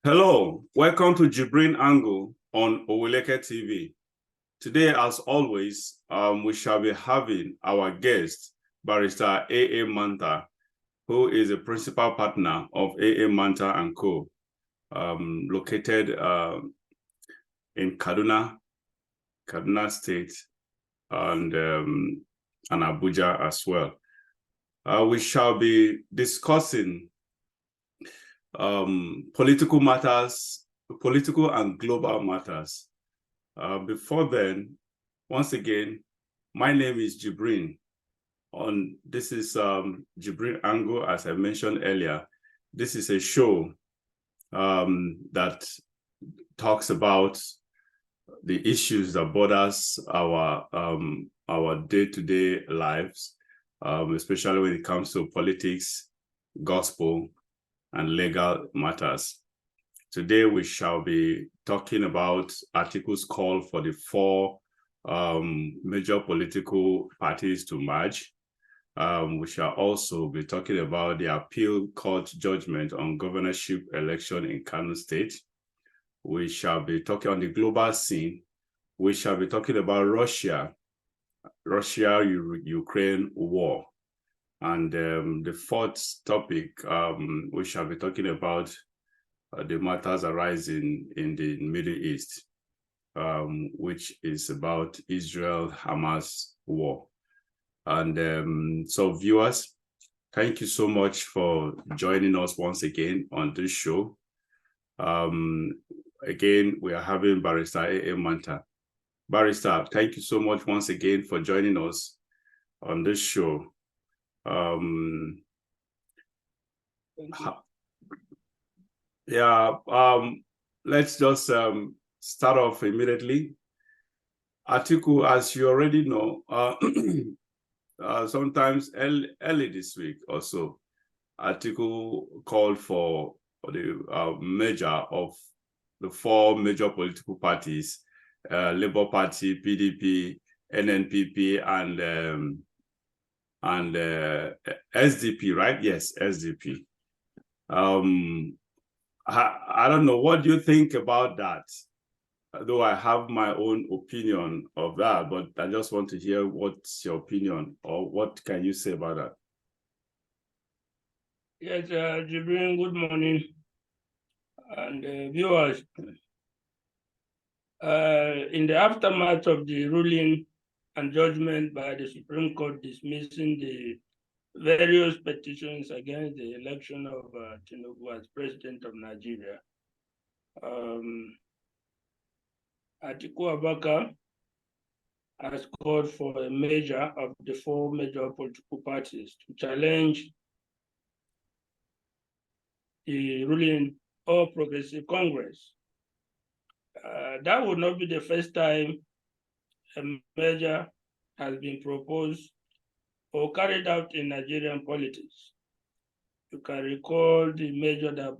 Hello, welcome to JIBRIN ANGLE on Oweleke TV. Today, as always, we shall be having our guest, Barrister A.A. Manta, who is a principal partner of A.A. Manta & Co., located in Kaduna State, and Abuja as well. We shall be discussing political matters, political and global matters. Before then, once again, my name is JIBRIN. This is JIBRIN Angle, as I mentioned earlier. This is a show that talks about the issues that borders our day-to-day lives, especially when it comes to politics, gospel, and legal matters. Today, we shall be talking about Atiku's call for the four major political parties to merge. We shall also be talking about the appeal court judgment on governorship election in Kano State. We shall be talking on the global scene. We shall be talking about Russia-Ukraine war. And the fourth topic, we shall be talking about the matters arising in the Middle East, which is about Israel-Hamas war. And so viewers, thank you so much for joining us once again on this show. Again, we are having Barrister A.A. Manta. Barrister, thank you so much once again for joining us on this show. Let's just start off immediately. Atiku, as you already know, sometimes early this week or so, Atiku called for the merger of the four major political parties, Labour Party, PDP, NNPP, and SDP, right? Yes, SDP. I don't know, what do you think about that? Though I have my own opinion of that, but I just want to hear what's your opinion, or what can you say about that? Yes, JIBRIN, good morning, and viewers. In the aftermath of the ruling and judgment by the Supreme Court dismissing the various petitions against the election of Tinubu as president of Nigeria, Atiku Abubakar has called for a merger of the four major political parties to challenge the ruling All Progressive Congress. That would not be the first time a merger has been proposed or carried out in Nigerian politics. You can recall the merger that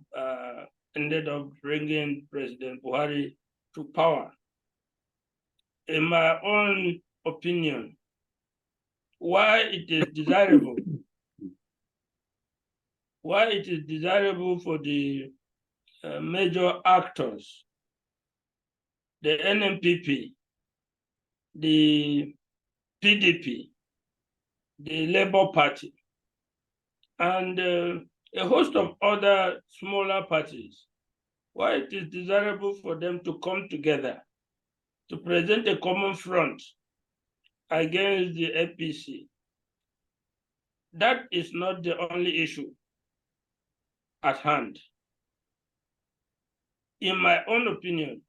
ended up bringing President Buhari to power. In my own opinion, why it is desirable for the major actors, the NNPP, the PDP, the Labour Party, and a host of other smaller parties, why it is desirable for them to come together to present a common front against the APC. That is not the only issue at hand. In my own opinion,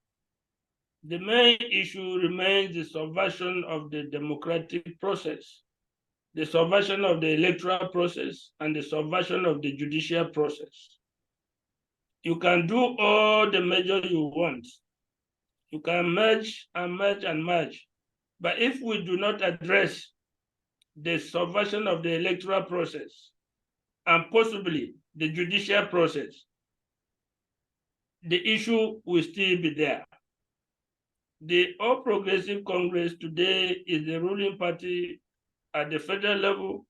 the main issue remains the subversion of the democratic process, the subversion of the electoral process, and the subversion of the judicial process. You can do all the measures you want. You can merge and merge and merge. But if we do not address the subversion of the electoral process and possibly the judicial process, the issue will still be there. The All Progressive Congress today is the ruling party at the federal level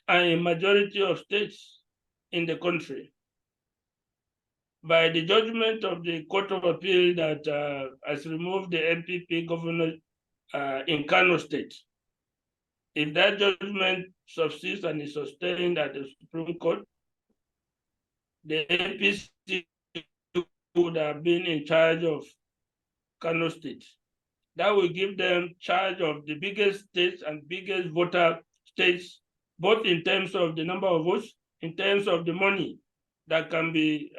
and a majority of states in the country. by the judgment of the Court of Appeal that has removed the MPP governor in Kano State. If that judgment subsists and is sustained at the Supreme Court, the APC would have been in charge of Kano State. That will give them charge of the biggest states and biggest voter states, both in terms of the number of votes, in terms of the money that can be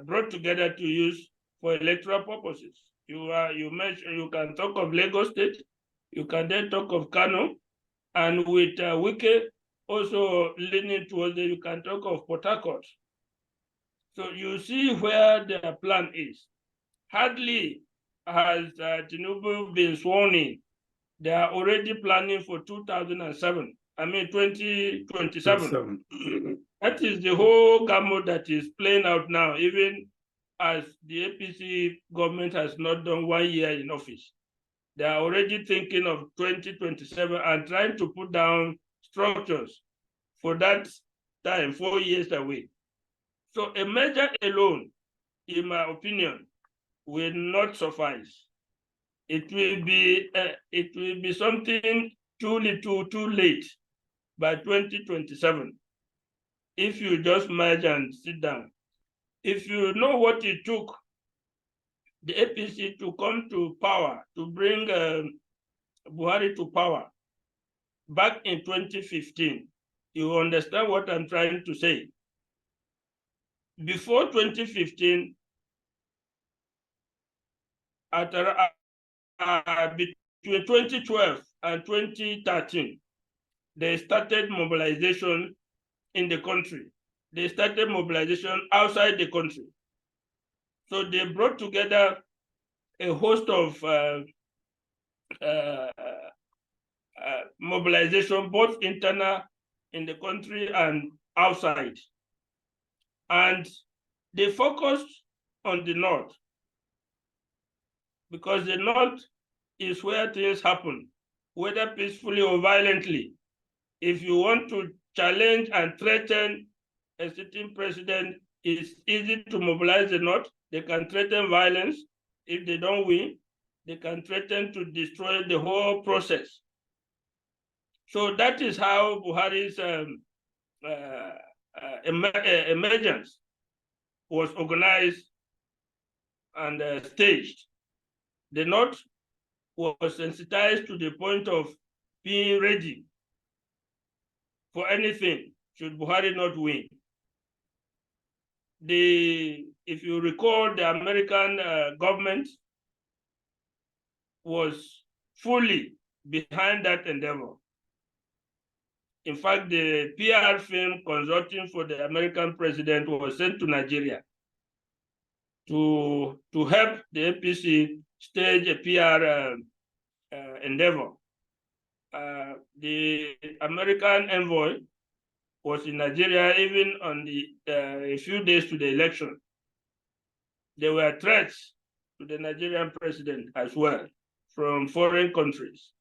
brought together to use for electoral purposes. You can talk of Lagos State, you can then talk of Kano, and with Wike also leaning towards it, you can talk of Port Harcourt. So you see where their plan is. Hardly has Tinubu been sworn in. They are already planning for 2027. I mean 2027. That is the whole gamut that is playing out now, even as the APC government has not done 1 year in office. They are already thinking of 2027 and trying to put down structures for that time, 4 years away. So a measure alone, in my opinion, will not suffice. It will be something too little, too late by 2027. If you just merge and sit down. If you know what it took the APC to come to power, to bring Buhari to power back in 2015, you understand what I'm trying to say. Before 2015, between 2012 and 2013, they started mobilization in the country. They started mobilization outside the country. So they brought together a host of mobilization, both internal in the country and outside. And they focused on the North, because the North is where things happen, whether peacefully or violently. If you want to challenge and threaten a sitting president, it's easy to mobilize the North. They can threaten violence. If they don't win, they can threaten to destroy the whole process. So that is how Buhari's emergence was organized and staged. The North was sensitized to the point of being ready for anything should Buhari not win. If you recall, the American government was fully behind that endeavor. In fact, the PR firm consulting for the American president was sent to Nigeria to help the APC stage a PR endeavor. The American envoy was in Nigeria even on a few days to the election. There were threats to the Nigerian president as well from foreign countries.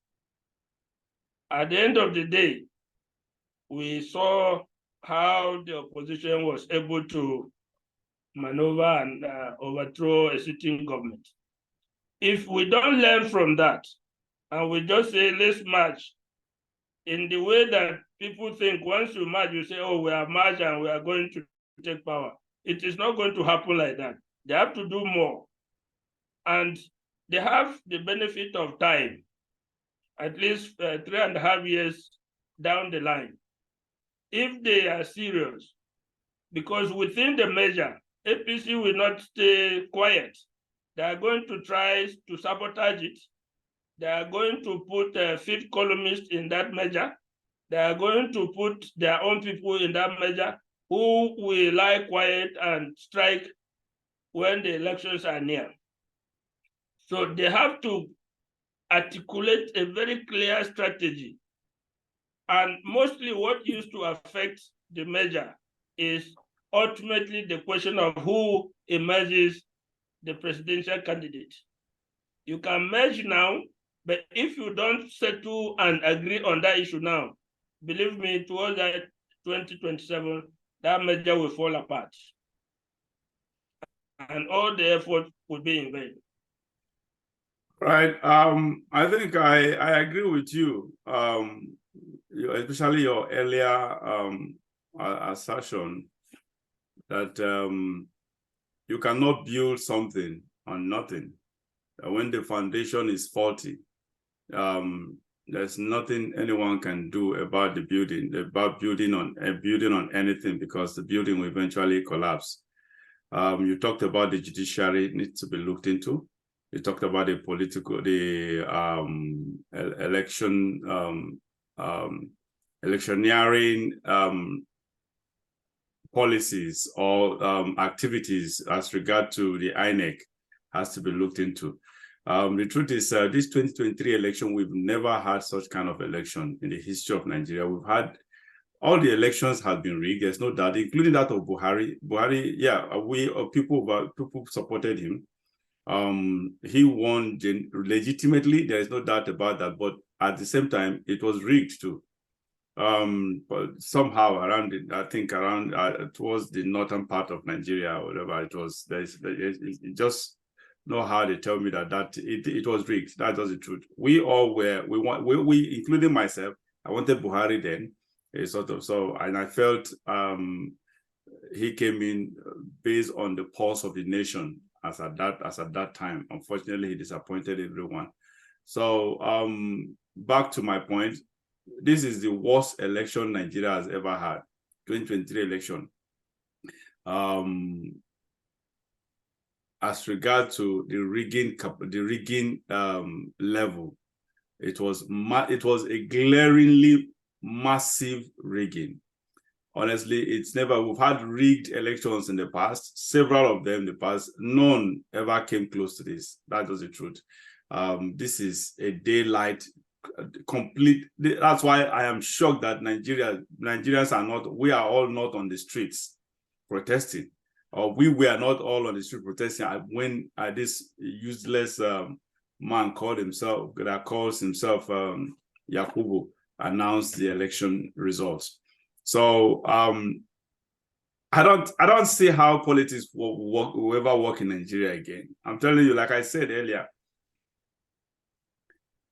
At the end of the day, we saw how the opposition was able to maneuver and overthrow a sitting government. If we don't learn from that, and we just say, let's march in the way that people think, once you march, you say, oh, we are marching and we are going to take power. It is not going to happen like that. They have to do more. And they have the benefit of time, at least 3.5 years down the line. If they are serious, because within the measure, APC will not stay quiet. They are going to try to sabotage it. They are going to put a fifth columnist in that measure. They are going to put their own people in that measure who will lie quiet and strike when the elections are near. So they have to articulate a very clear strategy. And mostly what used to affect the measure is ultimately the question of who emerges the presidential candidate. You can merge now, but if you don't settle and agree on that issue now, believe me, towards that 2027, that measure will fall apart. and all the effort would be in vain. Right. I think I agree with you. Especially your earlier assertion that you cannot build something on nothing. When the foundation is faulty, there's nothing anyone can do about the building, about building on anything, because the building will eventually collapse. You talked about the judiciary needs to be looked into. You talked about the electioneering policies or activities as regard to the INEC has to be looked into. The truth is, this 2023 election, we've never had such kind of election in the history of Nigeria. We've had all the elections have been rigged. There's no doubt, including that of Buhari. Buhari, yeah, people supported him. He won legitimately. There is no doubt about that. But at the same time, it was rigged too. But somehow around it, I think around towards the northern part of Nigeria or whatever it was, it just know how they tell me that it was rigged. That's just the truth. We all were, we including myself, I wanted Buhari then. And I felt he came in based on the pulse of the nation as at that time. Unfortunately, he disappointed everyone. So back to my point, this is the worst election Nigeria has ever had, 2023 election. As regard to the rigging level, it was a glaringly massive rigging. Honestly, we've had rigged elections in the past, several of them in the past. None ever came close to this. That was the truth. This is a daylight complete. That's why I am shocked that Nigerians are not, we are all not on the streets protesting, or we were not all on the street protesting when this useless man calls himself Yakubu announced the election results. So I don't see how politics will ever work in Nigeria again. I'm telling you, like I said earlier,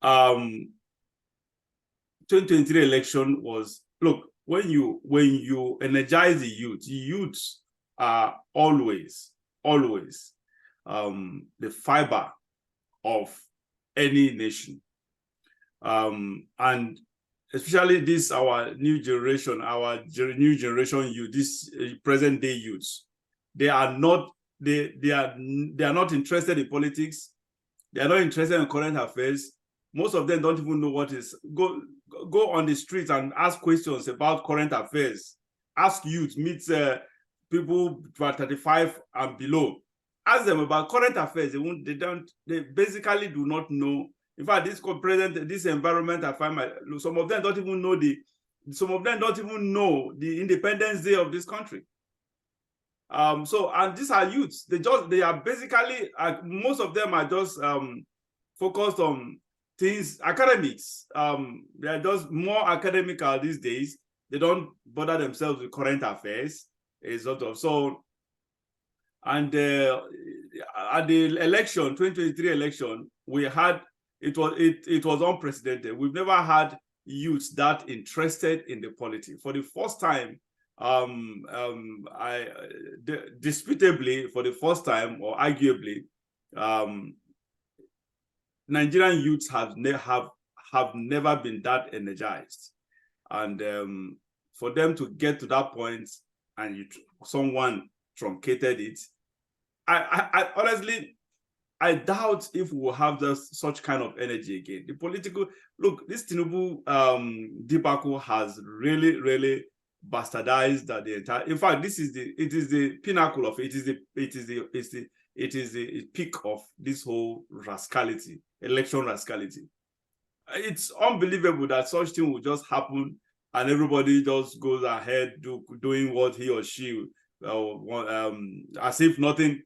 2023 election was, look, when you energize the youths are always the fiber of any nation, and especially this our new generation youth, this present day youths, they are not interested in politics. They are not interested in current affairs. Most of them don't even know what is. Go on the streets and ask questions about current affairs. Ask youth, meet people 35 and below. Ask them about current affairs. They basically do not know. In fact, this environment, I find some of them don't even know the Independence Day of this country. And these are youths. They are basically, most of them are just focused on things, academics. They are just more academical these days. They don't bother themselves with current affairs. And at the election, 2023 election, it was unprecedented. We've never had youths that interested in the politics. For the first time, disputably, for the first time, or arguably, Nigerian youths have never been that energized. And for them to get to that point and someone truncated it, I honestly, I doubt if we'll have such kind of energy again. The political, look, this Tinubu debacle has really bastardized the entire. In fact, it is the pinnacle of it. It is the peak of this whole rascality, election rascality. It's unbelievable that such thing will just happen and everybody just goes ahead doing what he or she as if nothing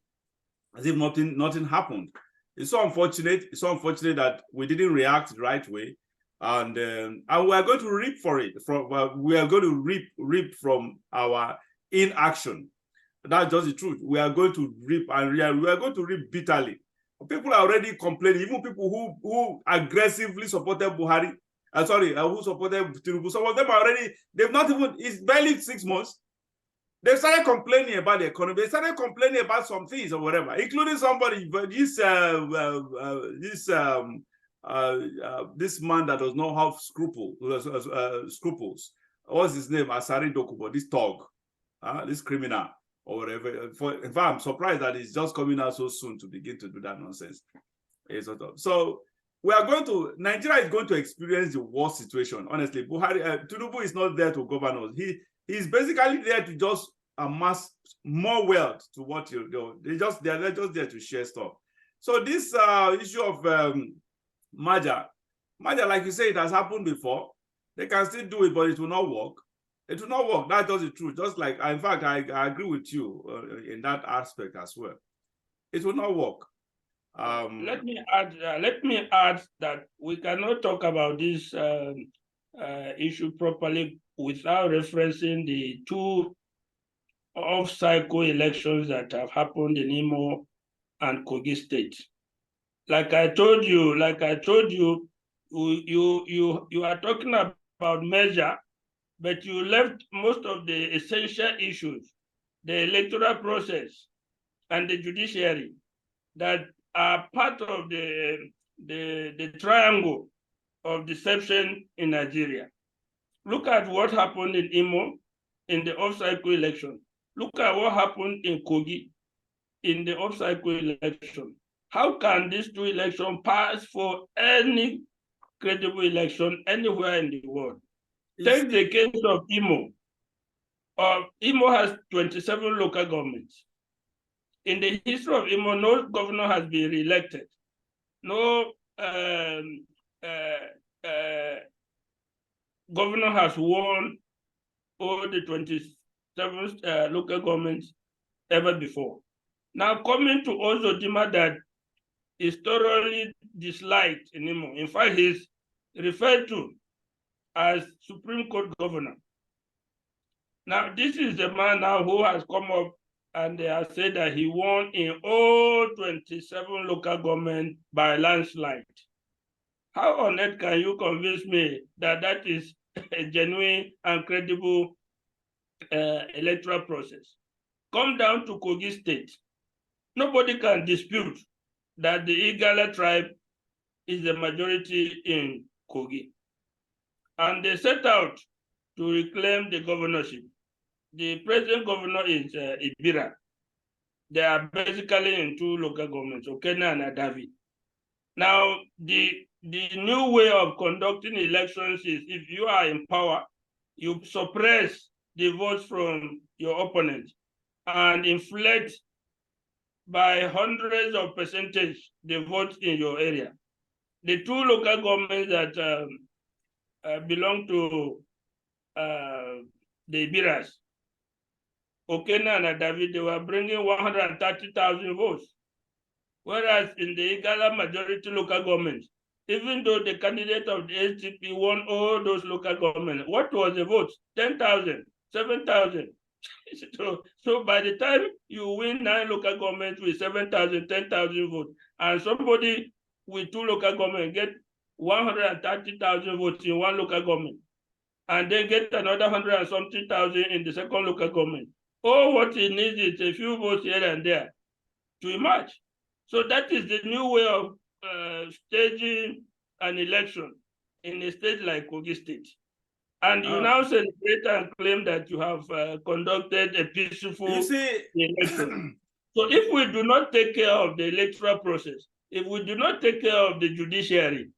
happened. It's so unfortunate. It's so unfortunate that we didn't react the right way, and we are going to reap for it. We are going to reap from our inaction. That's just the truth. We are going to reap, and we are going to reap bitterly. People are already complaining, even people who aggressively supported Buhari, who supported Tinubu. Some of them are already, they've not even, it's barely 6 months. They started complaining about the economy. They started complaining about some things or whatever, including somebody, this man that does not have scruples. What's his name? Asari Dokubo, this thug, this criminal or whatever. In fact, I'm surprised that it's just coming out so soon to begin to do that nonsense. So Nigeria is going to experience the worst situation. Honestly, Tinubu is not there to govern us. He's basically there to just amass more wealth to what you do. They're just there to share stuff. So this issue of merger, like you say, it has happened before. They can still do it, but it will not work. It will not work. That's just the truth. Just like, in fact, I agree with you in that aspect as well. It will not work. Let me add that we cannot talk about this issue properly without referencing the two off-cycle elections that have happened in Imo and Kogi State. Like I told you, you are talking about measure, but you left most of the essential issues, the electoral process and the judiciary, that are part of the triangle of deception in Nigeria. Look at what happened in Imo in the off-cycle election. Look at what happened in Kogi in the off-cycle election. How can these two elections pass for any credible election anywhere in the world? Take the case of Imo. Imo has 27 local governments. In the history of Imo, no governor has been re-elected. No governor has won all the 27 local governments ever before. Now, coming to Ozodima, that is thoroughly disliked in Imo. In fact, he's referred to as Supreme Court governor. Now, this is the man now who has come up and they have said that he won in all 27 local governments by landslide. How on earth can you convince me that that is a genuine and credible electoral process? Come down to Kogi State. Nobody can dispute that the Igala tribe is the majority in Kogi. And they set out to reclaim the governorship. The present governor is Ibira. They are basically in two local governments, Okena and Adavi. Now, the new way of conducting elections is, if you are in power, you suppress the votes from your opponent and inflate by hundreds of percentage the votes in your area. The two local governments that belong to the Ibiras, Okena and Adavi, they were bringing 130,000 votes. Whereas in the Igala majority local governments, even though the candidate of the SDP won all those local governments, what was the vote? 10,000, 7,000. So by the time you win 9 local governments with 7,000, 10,000 votes, and somebody with 2 local governments get 130,000 votes in 1 local government, and then get another 100 and something thousand in the second local government, what he needs is a few votes here and there to emerge. So that is the new way of staging an election in a state like Kogi State. And you now celebrate and claim that you have conducted a peaceful election. So if we do not take care of the electoral process, if we do not take care of the judiciary,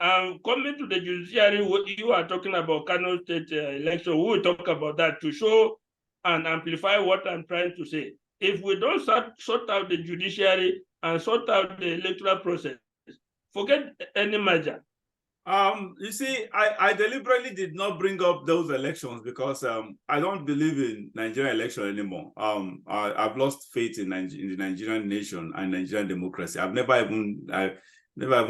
and coming to the judiciary, you are talking about Kano State election, we will talk about that to show and amplify what I'm trying to say. If we don't sort out the judiciary and sort out the electoral process, forget any merger. You see, I deliberately did not bring up those elections because I don't believe in Nigerian election anymore. I've lost faith in the Nigerian nation and Nigerian democracy. I've never even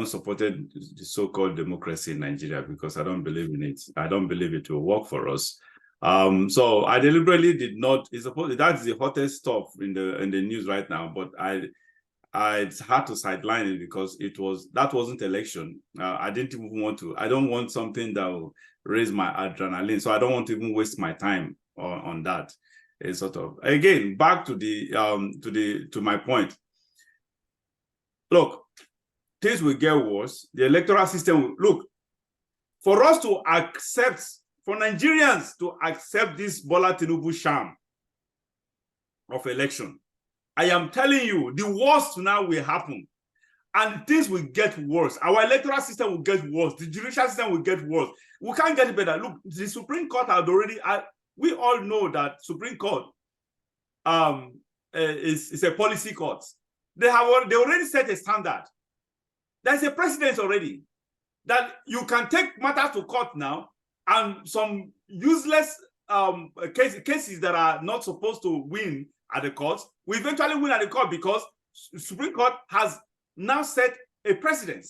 supported the so-called democracy in Nigeria because I don't believe in it. I don't believe it will work for us. So I deliberately did not. It's supposed that's the hottest stuff in the news right now. But I had to sideline it because that wasn't election. I didn't even want to. I don't want something that will raise my adrenaline. So I don't want to even waste my time on that. It's sort of, again, back to my point. Look, things will get worse. The electoral system will, look, for us to accept, for Nigerians to accept this Bola Tinubu sham of election, I am telling you, the worst now will happen. And things will get worse. Our electoral system will get worse. The judicial system will get worse. We can't get it better. Look, the Supreme Court had already, we all know that Supreme Court is a policy court. They already set a standard. There's a precedent already that you can take matters to court now, and some useless cases that are not supposed to win at the courts will eventually win at the court because Supreme Court has now set a precedent,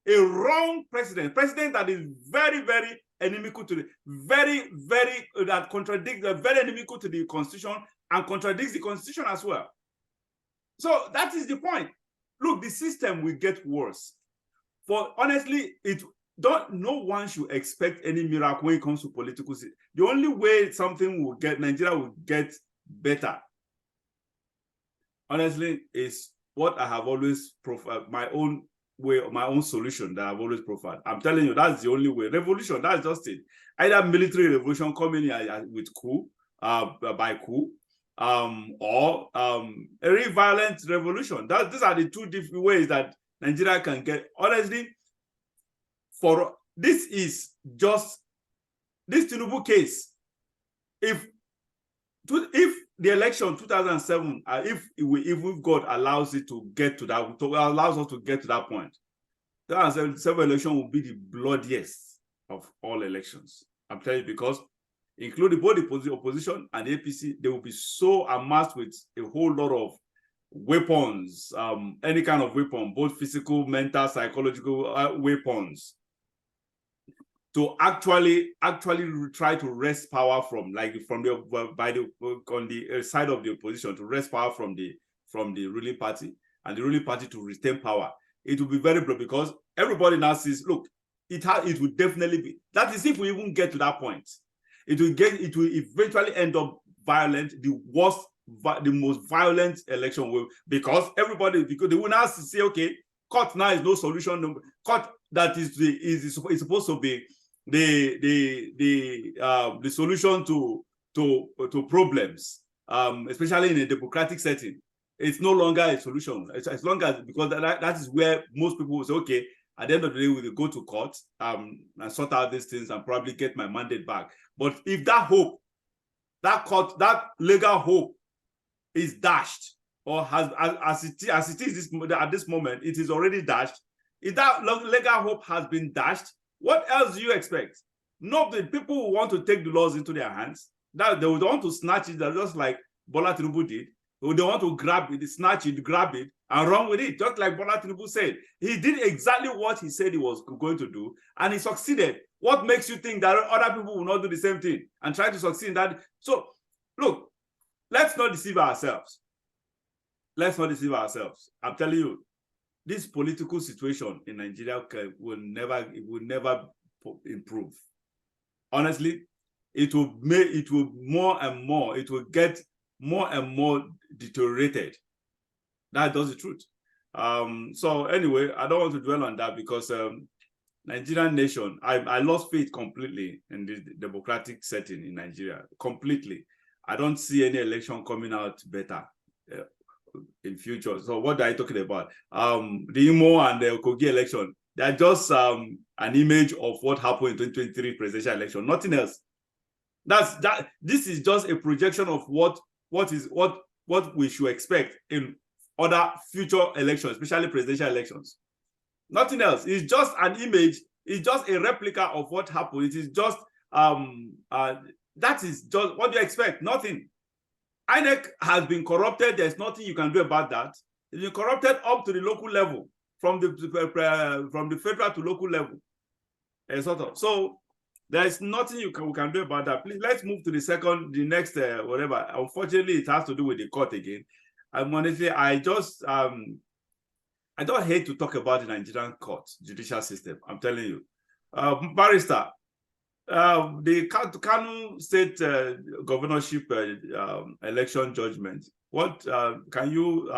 a wrong precedent that is very, very inimical to that contradicts, very inimical to the Constitution and contradicts the Constitution as well. So that is the point. Look, the system will get worse. For honestly, no one should expect any miracle when it comes to political system. The only way Nigeria will get better, honestly, is what I have always profiled, my own way, my own solution that I've always profiled. I'm telling you, that's the only way. Revolution, that's just it. Either military revolution coming in with coup, by coup, or a very violent revolution. These are the two different ways that Nigeria can get. Honestly, for this is just this Tinubu case. If the election 2007, if God allows it to get to that, allows us to get to that point, 2007 election will be the bloodiest of all elections. I'm telling you, because including both the opposition and the APC, they will be so amassed with a whole lot of weapons, any kind of weapon, both physical, mental, psychological weapons, to actually try to wrest power on the side of the opposition, to wrest power from the ruling party, and the ruling party to retain power. It will be very broad because everybody now sees, look, it will definitely be, that is if we even get to that point. It will eventually end up violent, the most violent election because they will now say, okay, court now is no solution. Court that is supposed to be the solution to problems, especially in a democratic setting. It's no longer a solution. As long as, because that is where most people will say, okay, at the end of the day, we will go to court and sort out these things and probably get my mandate back. But if that legal hope is dashed, or as it is at this moment, it is already dashed. If that legal hope has been dashed, what else do you expect? No, the people who want to take the laws into their hands, that they would want to snatch it, just like Bola Tinubu did. They want to grab it, snatch it, grab it, and run with it. Just like Bola Tinubu said, he did exactly what he said he was going to do, and he succeeded. What makes you think that other people will not do the same thing and try to succeed in that? So, look, let's not deceive ourselves. Let's not deceive ourselves. I'm telling you, this political situation in Nigeria will never improve. Honestly, it will get more and more deteriorated. That's the truth. So anyway, I don't want to dwell on that because Nigerian nation, I lost faith completely in the democratic setting in Nigeria. Completely. I don't see any election coming out better in future. So what are you talking about? The Imo and the Kogi election, they're just an image of what happened in 2023 presidential election, nothing else. This is just a projection of what we should expect in other future elections, especially presidential elections. Nothing else. It's just an image. It's just a replica of what happened. It is just that is just what you expect. Nothing. INEC has been corrupted. There's nothing you can do about that. It's been corrupted up to the local level, from the federal to local level, sort of. So There is nothing we can do about that. Please, let's move to the next, whatever. Unfortunately, it has to do with the court again. And honestly, I don't hate to talk about the Nigerian court judicial system. I'm telling you, barrister, the Kano state governorship election judgment. What can you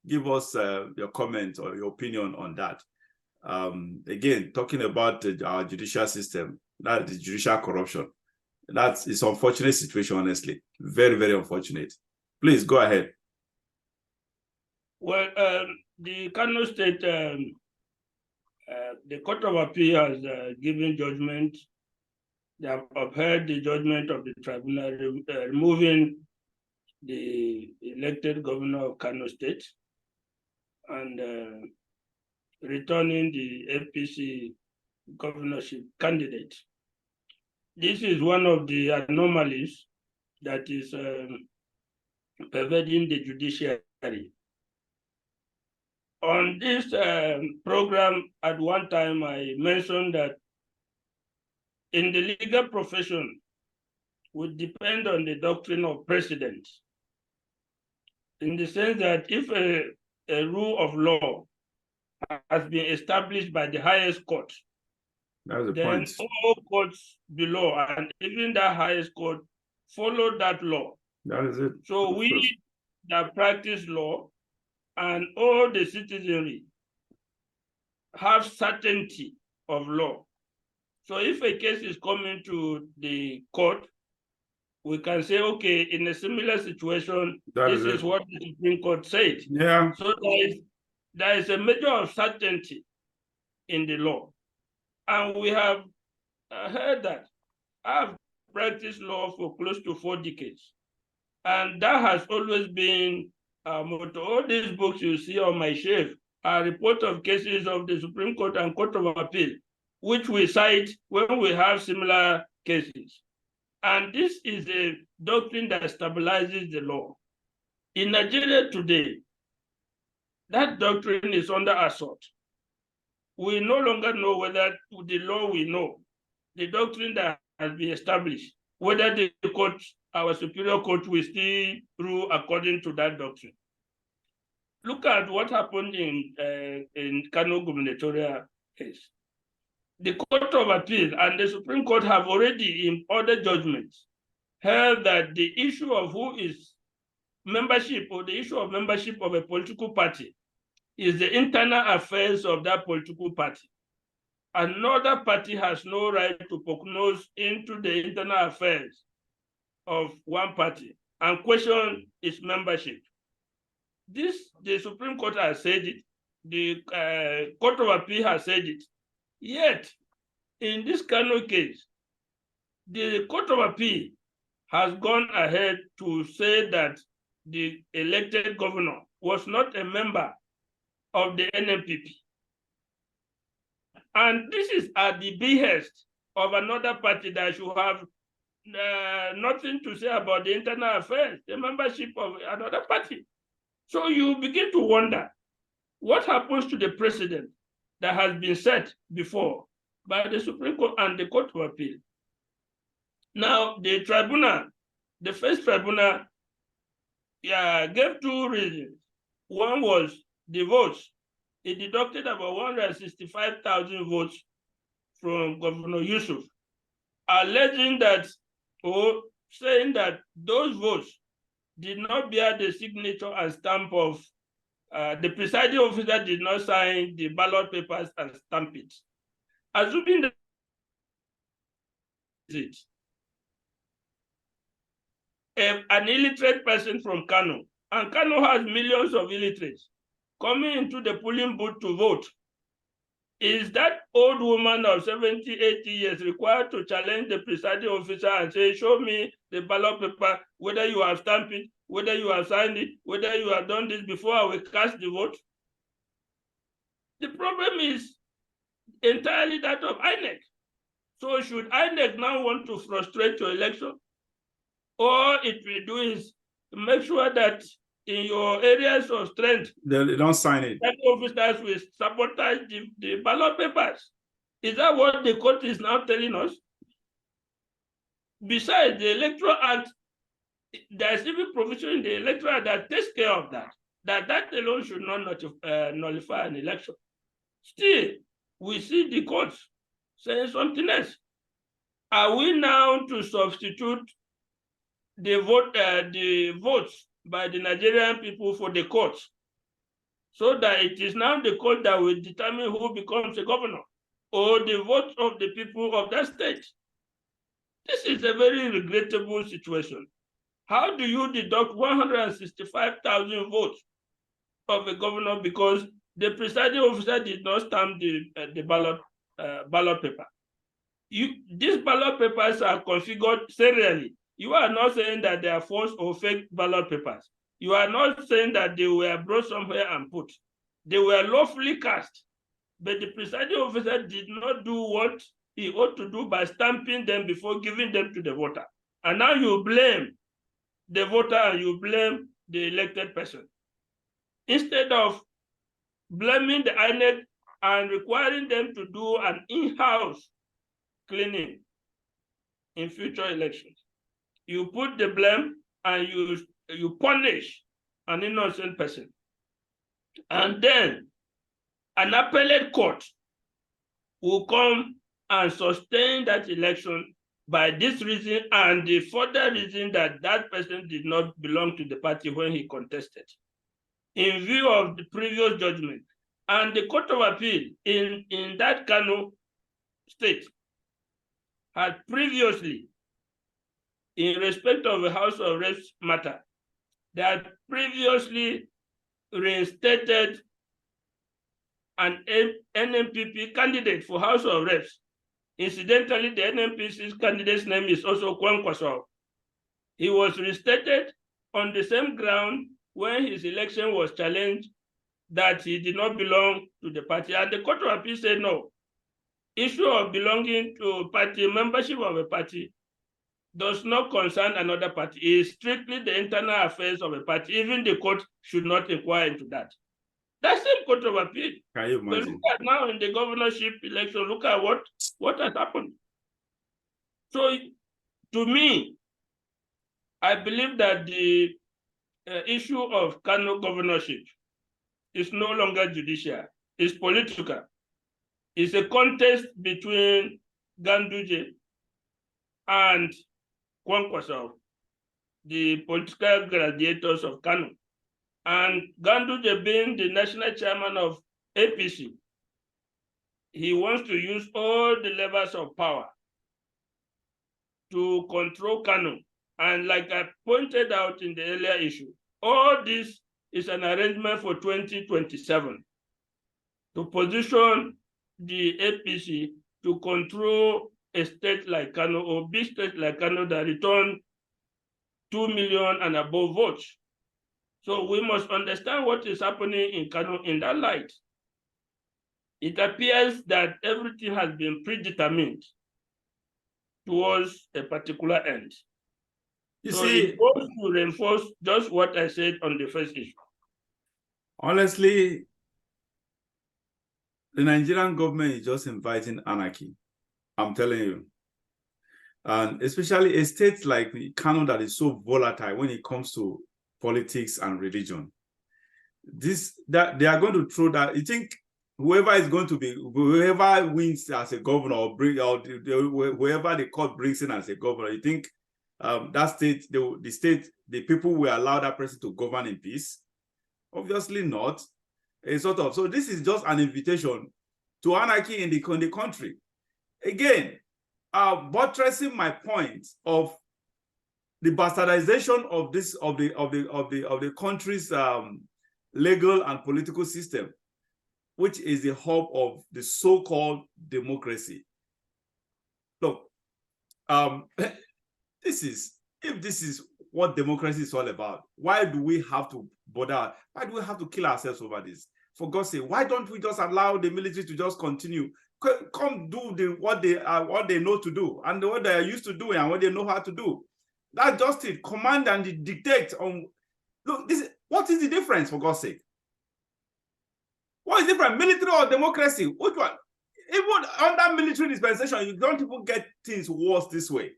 give us your comment or your opinion on that? Again, talking about our judicial system, that is judicial corruption. That is an unfortunate situation, honestly. Very, very unfortunate. Please go ahead. Well, the Kano State, the Court of Appeal has given judgment. They have upheld the judgment of the tribunal, removing the elected governor of Kano State and returning the APC governorship candidate. This is one of the anomalies that is pervading the judiciary. On this program, at one time, I mentioned that in the legal profession, would depend on the doctrine of precedent, in the sense that if a rule of law has been established by the highest court, then all courts below and even the highest court follow that law. That is it. So we that practice law and all the citizenry have certainty of law. So if a case is coming to the court, we can say, okay, in a similar situation, this is what the Supreme Court said. Yeah. So there is a measure of certainty in the law. And we have heard that. I've practiced law for close to 4 decades. And that has always been motto. All these books you see on my shelf are reports of cases of the Supreme Court and Court of Appeal, which we cite when we have similar cases. And this is a doctrine that stabilizes the law. In Nigeria today, that doctrine is under assault. We no longer know whether the law we know, the doctrine that has been established, whether the court, our superior court, will still rule according to that doctrine. Look at what happened in Kano gubernatorial case. The Court of Appeal and the Supreme Court have already, in other judgments, held that the issue of who is membership or the issue of membership of a political party is the internal affairs of that political party. Another party has no right to poke nose into the internal affairs of one party and question its membership. This, the Supreme Court has said it, the Court of Appeal has said it. Yet, in this Kano case, the Court of Appeal has gone ahead to say that the elected governor was not a member of the NNPP. And this is at the behest of another party that should have nothing to say about the internal affairs, the membership of another party. So you begin to wonder, what happens to the precedent that has been set before by the Supreme Court and the Court of Appeal? Now, the tribunal, the first tribunal, gave 2 reasons. One was the votes. It deducted about 165,000 votes from Governor Yusuf, alleging that, or saying that those votes did not bear the signature and stamp of the presiding officer did not sign the ballot papers and stamp it. Assuming that an illiterate person from Kano, and Kano has millions of illiterates coming into the polling booth to vote, is that old woman of 70, 80 years required to challenge the presiding officer and say, show me the ballot paper, whether you have stamped it, whether you have signed it, whether you have done this before I will cast the vote? The problem is entirely that of INEC. So should INEC now want to frustrate your election? All it will do is make sure that in your areas of strength, they don't sign it. That officers will sabotage the ballot papers. Is that what the court is now telling us? Besides, the Electoral Act, there's even provision in the Electoral Act that takes care of that. That alone should not nullify an election. Still, we see the courts saying something else. Are we now to substitute the votes by the Nigerian people for the courts, so that it is now the court that will determine who becomes a governor, or the votes of the people of that state? This is a very regrettable situation. How do you deduct 165,000 votes of a governor because the presiding officer did not stamp the ballot paper? These ballot papers are configured serially. You are not saying that they are false or fake ballot papers. You are not saying that they were brought somewhere and put. They were lawfully cast, but the presiding officer did not do what he ought to do by stamping them before giving them to the voter. And now you blame the voter and you blame the elected person, instead of blaming the INEC and requiring them to do an in-house cleaning in future elections. You put the blame and you punish an innocent person. And then an appellate court will come and sustain that election by this reason and the further reason that that person did not belong to the party when he contested, in view of the previous judgment. And the Court of Appeal in that Kano state had previously, in respect of the House of Reps matter, they had previously reinstated an NMPP candidate for House of Reps. Incidentally, the NMPC's candidate's name is also Kwankwaso. He was reinstated on the same ground when his election was challenged, that he did not belong to the party. And the Court of Appeal said no. Issue of belonging to a party, membership of a party, does not concern another party. It is strictly the internal affairs of a party. Even the court should not inquire into that. That same Court of Appeal. Can you imagine? But look at now in the governorship election, look at what has happened. So to me, I believe that the issue of Kano governorship is no longer judicial, it's political. It's a contest between Ganduje and Kwankwaso, the political gladiators of Kano. And Ganduje, being the national chairman of APC, he wants to use all the levers of power to control Kano. And like I pointed out in the earlier issue, all this is an arrangement for 2027 to position the APC to control a state like Kano, or big state like Kano, that return 2 million and above votes. So we must understand what is happening in Kano in that light. It appears that everything has been predetermined towards a particular end. You so see, it goes to reinforce just what I said on the first issue. Honestly, the Nigerian government is just inviting anarchy. I'm telling you. And especially a state like Kano that is so volatile when it comes to politics and religion. That they are going to throw that. You think whoever wins as a governor, or whoever the court brings in as a governor, you think that state, the people will allow that person to govern in peace? Obviously not. So this is just an invitation to anarchy in the country. Again, buttressing my point of the bastardization of the country's legal and political system, which is the hub of the so-called democracy. Look, if this is what democracy is all about, why do we have to bother? Why do we have to kill ourselves over this? For God's sake, why don't we just allow the military to just continue? Come do what they know to do, and what they are used to doing, and what they know how to do. That's just it. Command and dictate on. Look, what is the difference, for God's sake? What is different, military or democracy? Which one? Even under military dispensation, you don't even get things worse this way.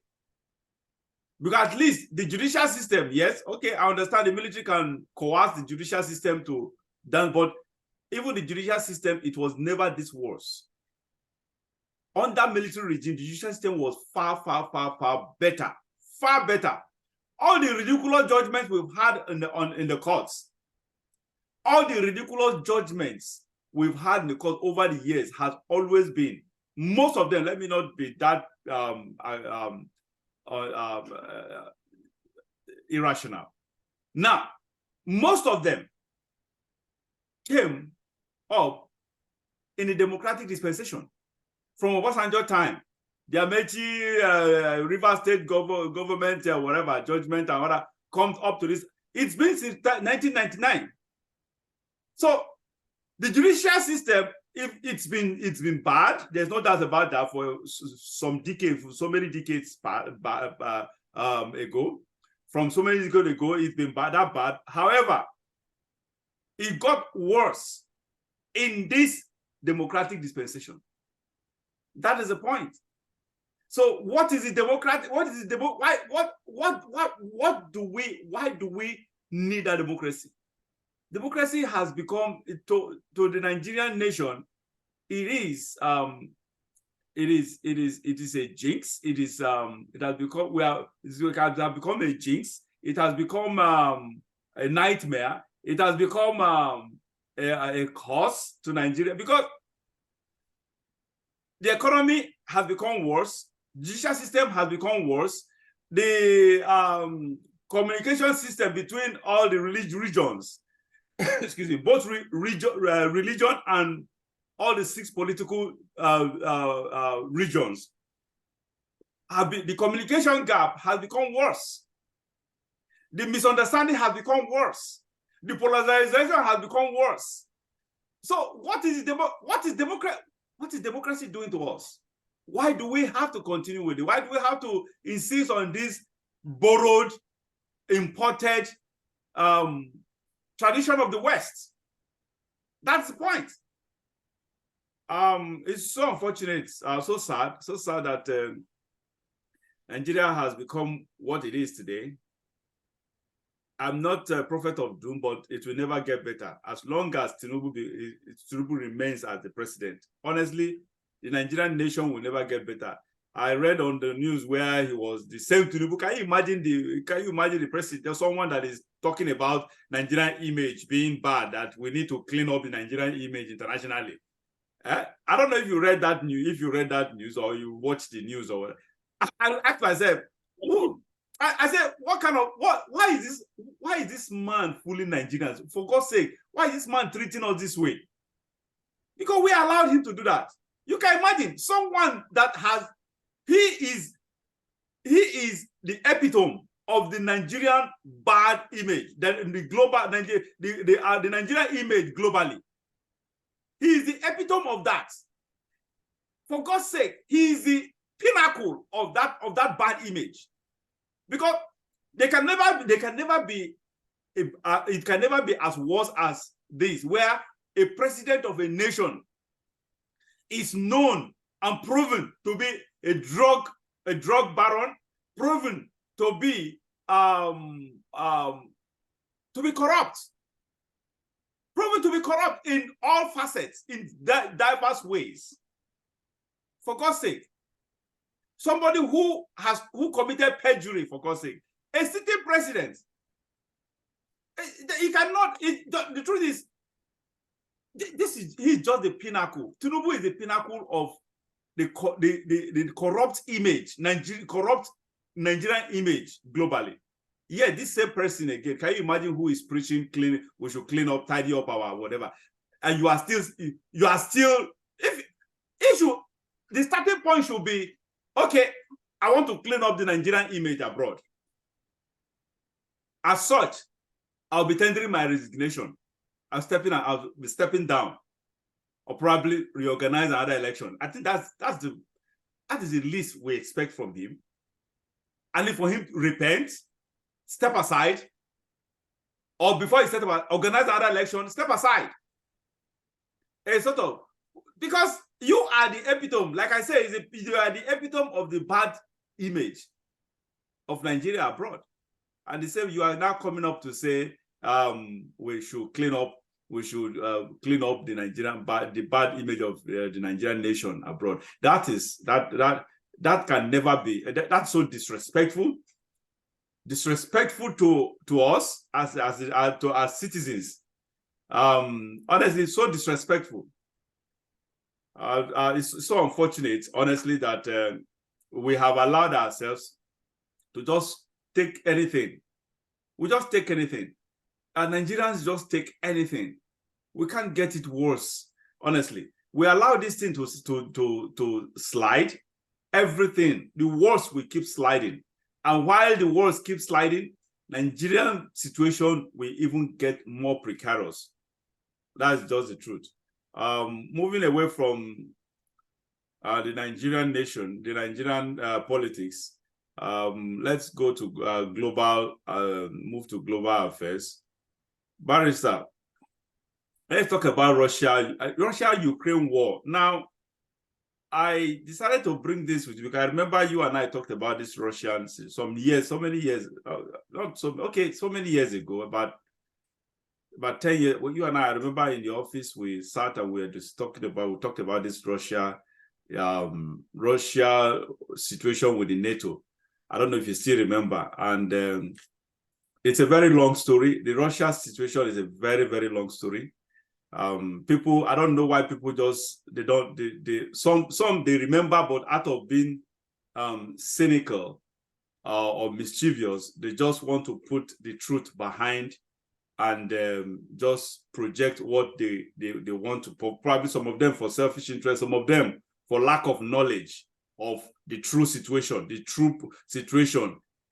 Because at least the judicial system, yes, okay, I understand the military can coerce the judicial system to done, but even the judicial system, it was never this worse. Under military regime, the judicial system was far, far, far, far better. Far better. All the ridiculous judgments we've had in the courts, all the ridiculous judgments we've had in the court over the years has always been, most of them, let me not be that irrational. Now, most of them came up in the democratic dispensation. From Obasanjo time, the Amechi River State government, whatever, judgment and whatever, comes up to this. It's been since 1999. So the judicial system, if it's been bad, there's no doubt about that for some decades, for so many decades ago. From so many decades ago, it's been that bad. However, it got worse in this democratic dispensation. That is the point. So what is the democratic? What is the why do we need a democracy? Democracy has become to the Nigerian nation. It is a jinx. It has become a jinx. It has become a nightmare. It has become a curse to Nigeria because the economy has become worse. The judicial system has become worse. The communication system between all the regions, excuse me, both religion and all the 6 political regions, the communication gap has become worse. The misunderstanding has become worse. The polarization has become worse. So what is democracy doing to us? Why do we have to continue with it? Why do we have to insist on this borrowed, imported tradition of the West? That's the point. It's so unfortunate, so sad that Nigeria has become what it is today. I'm not a prophet of doom, but it will never get better as long as Tinubu remains as the president. Honestly, the Nigerian nation will never get better. I read on the news where he was the same Tinubu. Can you imagine the president? There's someone that is talking about Nigerian image being bad, that we need to clean up the Nigerian image internationally. I don't know if you read that news, or you watched the news, or I asked myself, I said, why is this man fooling Nigerians? For God's sake, why is this man treating us this way? Because we allowed him to do that. You can imagine someone that he is the epitome of the Nigerian bad image, the global the Nigerian image globally. He is the epitome of that. For God's sake, he is the pinnacle of that bad image. Because it can never be as worse as this, where a president of a nation is known and proven to be a drug baron, proven to be corrupt, proven to be corrupt in all facets, in diverse ways. For God's sake. Somebody who committed perjury, for God's sake. A sitting president. He cannot. The truth is, he's just the pinnacle. Tinubu is the pinnacle of the corrupt image, corrupt Nigerian image globally. Yeah, this same person again. Can you imagine who is preaching we should clean up, tidy up our whatever, and you are still. The starting point should be, okay, I want to clean up the Nigerian image abroad. As such, I'll be tendering my resignation. I'll be stepping down, or probably reorganize another election. I think that is the least we expect from him. And if for him to repent, step aside, or before he organize another election, step aside. It's sort of, because you are the epitome, like I say, you are the epitome of the bad image of Nigeria abroad. And they say you are now coming up to say we should clean up the Nigerian the bad image of the Nigerian nation abroad. That can never be. That's so disrespectful to us as citizens. Honestly, it's so disrespectful. It's so unfortunate, honestly, that we have allowed ourselves to just take anything. We just take anything. And Nigerians just take anything. We can't get it worse, honestly. We allow this thing to slide. Everything, the worst will keep sliding. And while the worst keep sliding, Nigerian situation will even get more precarious. That's just the truth. Moving away from the Nigerian nation, the Nigerian politics, let's go to move to global affairs. Barrister, let's talk about Russia-Ukraine war. Now, I decided to bring this with you because I remember you and I talked about this Russians so many years ago, about 10 years. Well, you and I remember in the office, we sat and we talked about this Russia situation with the NATO. I don't know if you still remember. And it's a very long story. The Russia situation is a very, very long story. People, I don't know why people some they remember, but out of being cynical or mischievous, they just want to put the truth behind and just project what they want to. Probably some of them for selfish interest, some of them for lack of knowledge of the true situation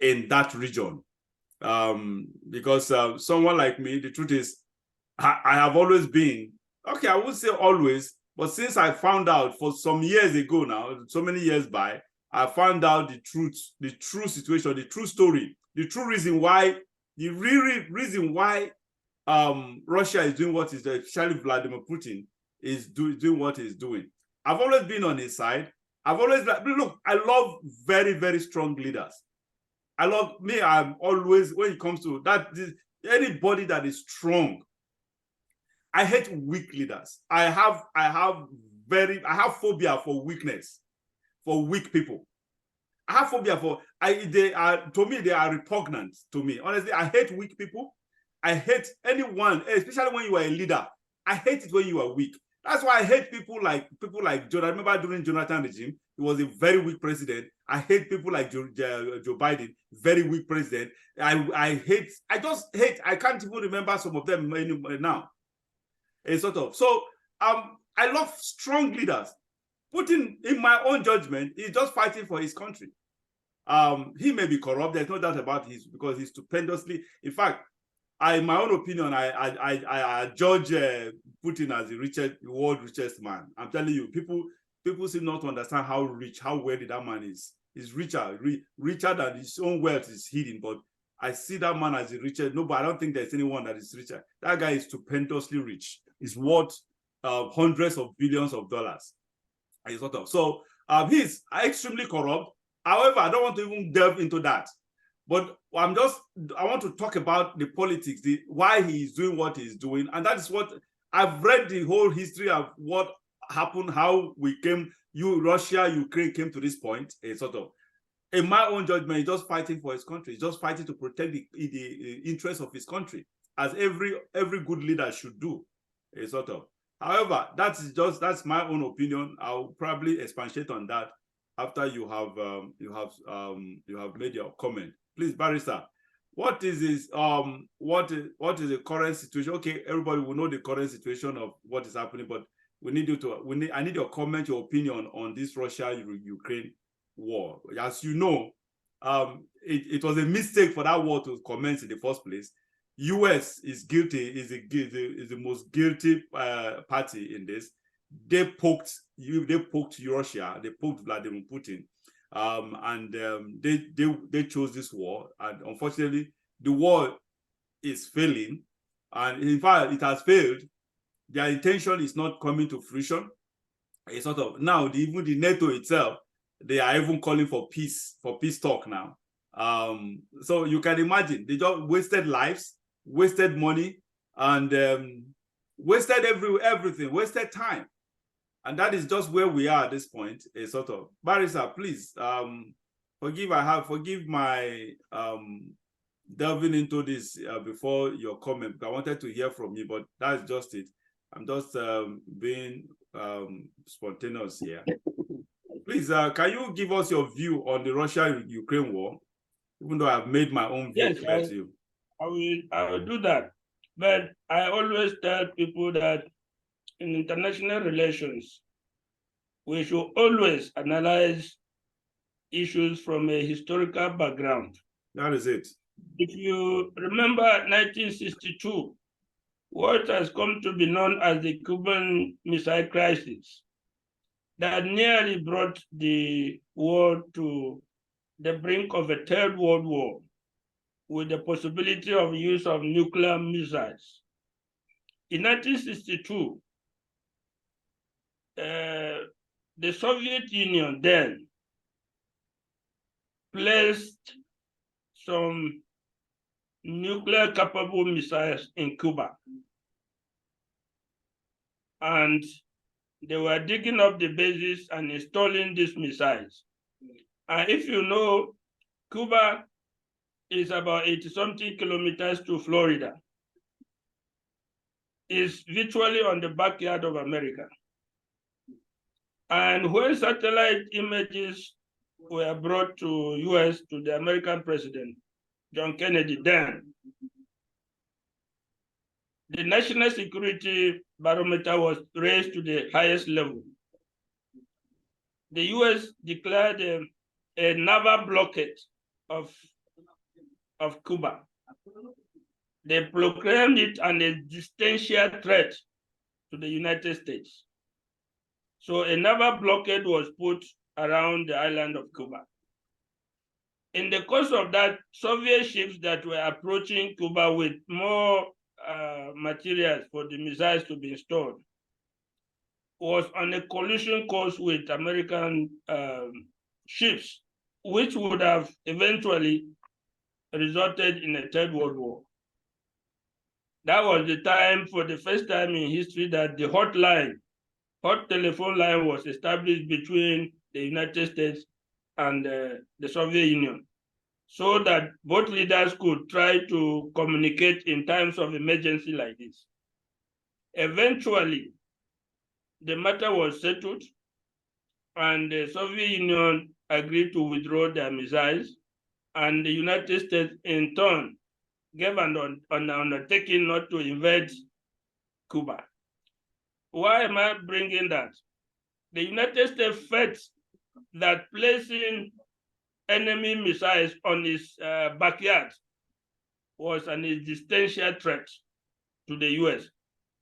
in that region. Because someone like me, the truth is, I have always been, okay, I would say always, but since I found out for some years ago now, so many years by, I found out the truth, the true situation, the true story, the true reason why, Russia is doing what is doing, especially Vladimir Putin is doing what he's doing. I've always been on his side. I've always, look, I love very, very strong leaders. I'm always, when it comes to that, anybody that is strong. I hate weak leaders. I have phobia for weakness, for weak people. I have phobia they are repugnant to me. Honestly, I hate weak people. I hate anyone, especially when you are a leader. I hate it when you are weak. That's why I hate people like Joe. I remember during Jonathan regime, he was a very weak president. I hate people like Joe Biden, very weak president. I just hate. I can't even remember some of them now. So I love strong leaders. Putin, in my own judgment, he's just fighting for his country. He may be corrupt. There's no doubt about because he's stupendously. In fact, in my own opinion, I judge Putin as the world richest man. I'm telling you, people seem not to understand how rich, how wealthy that man is. He's richer than his own wealth is hidden. But I see that man as the richest. No, but I don't think there's anyone that is richer. That guy is stupendously rich. He's worth hundreds of billions of dollars. So he's extremely corrupt. However, I don't want to even delve into that. But I want to talk about the politics, why he is doing what he's doing. And that is what I've read the whole history of what happened, how Russia, Ukraine came to this point. In my own judgment, he's just fighting for his country. He's just fighting to protect the interests of his country, as every good leader should do. However, that's my own opinion. I'll probably expatiate on that after you have made your comment. Please, Barrister, what is the current situation? Okay, everybody will know the current situation of what is happening, but I need your comment, your opinion on this Russia-Ukraine war. As you know, it was a mistake for that war to commence in the first place. US is the most guilty party in this. They poked Russia, they poked Vladimir Putin, and they chose this war. And unfortunately, the war is failing, and in fact, it has failed. Their intention is not coming to fruition. Now even the NATO itself, they are even calling for peace talk now. So you can imagine, they just wasted lives, wasted money, and wasted everything, wasted time. And that is just where we are at this point, a sort of. Barrister, please, forgive my delving into this before your comment, because I wanted to hear from you, but that's just it. I'm just being spontaneous here. Please, can you give us your view on the Russia-Ukraine war, even though I've made my own view clear to you? I will do that. But I always tell people that in international relations, we should always analyze issues from a historical background. That is it. If you remember 1962, what has come to be known as the Cuban Missile Crisis, that nearly brought the world to the brink of a third world war, with the possibility of use of nuclear missiles. In 1962, the Soviet Union then placed some nuclear-capable missiles in Cuba. And they were digging up the bases and installing these missiles. And if you know, Cuba is about 80-something kilometers to Florida. It's virtually on the backyard of America. And when satellite images were brought to US, to the American president, John Kennedy then, the national security barometer was raised to the highest level. The US declared a naval blockade of Cuba. They proclaimed it an existential threat to the United States. So a naval blockade was put around the island of Cuba. In the course of that, Soviet ships that were approaching Cuba with more materials for the missiles to be installed was on a collision course with American ships, which would have eventually resulted in a third world war. That was the time, for the first time in history, that the hot telephone line was established between the United States and the Soviet Union, so that both leaders could try to communicate in times of emergency like this. Eventually, the matter was settled, and the Soviet Union agreed to withdraw their missiles, and the United States, in turn, gave an undertaking not to invade Cuba. Why am I bringing that? The United States felt that placing enemy missiles on its backyard was an existential threat to the US.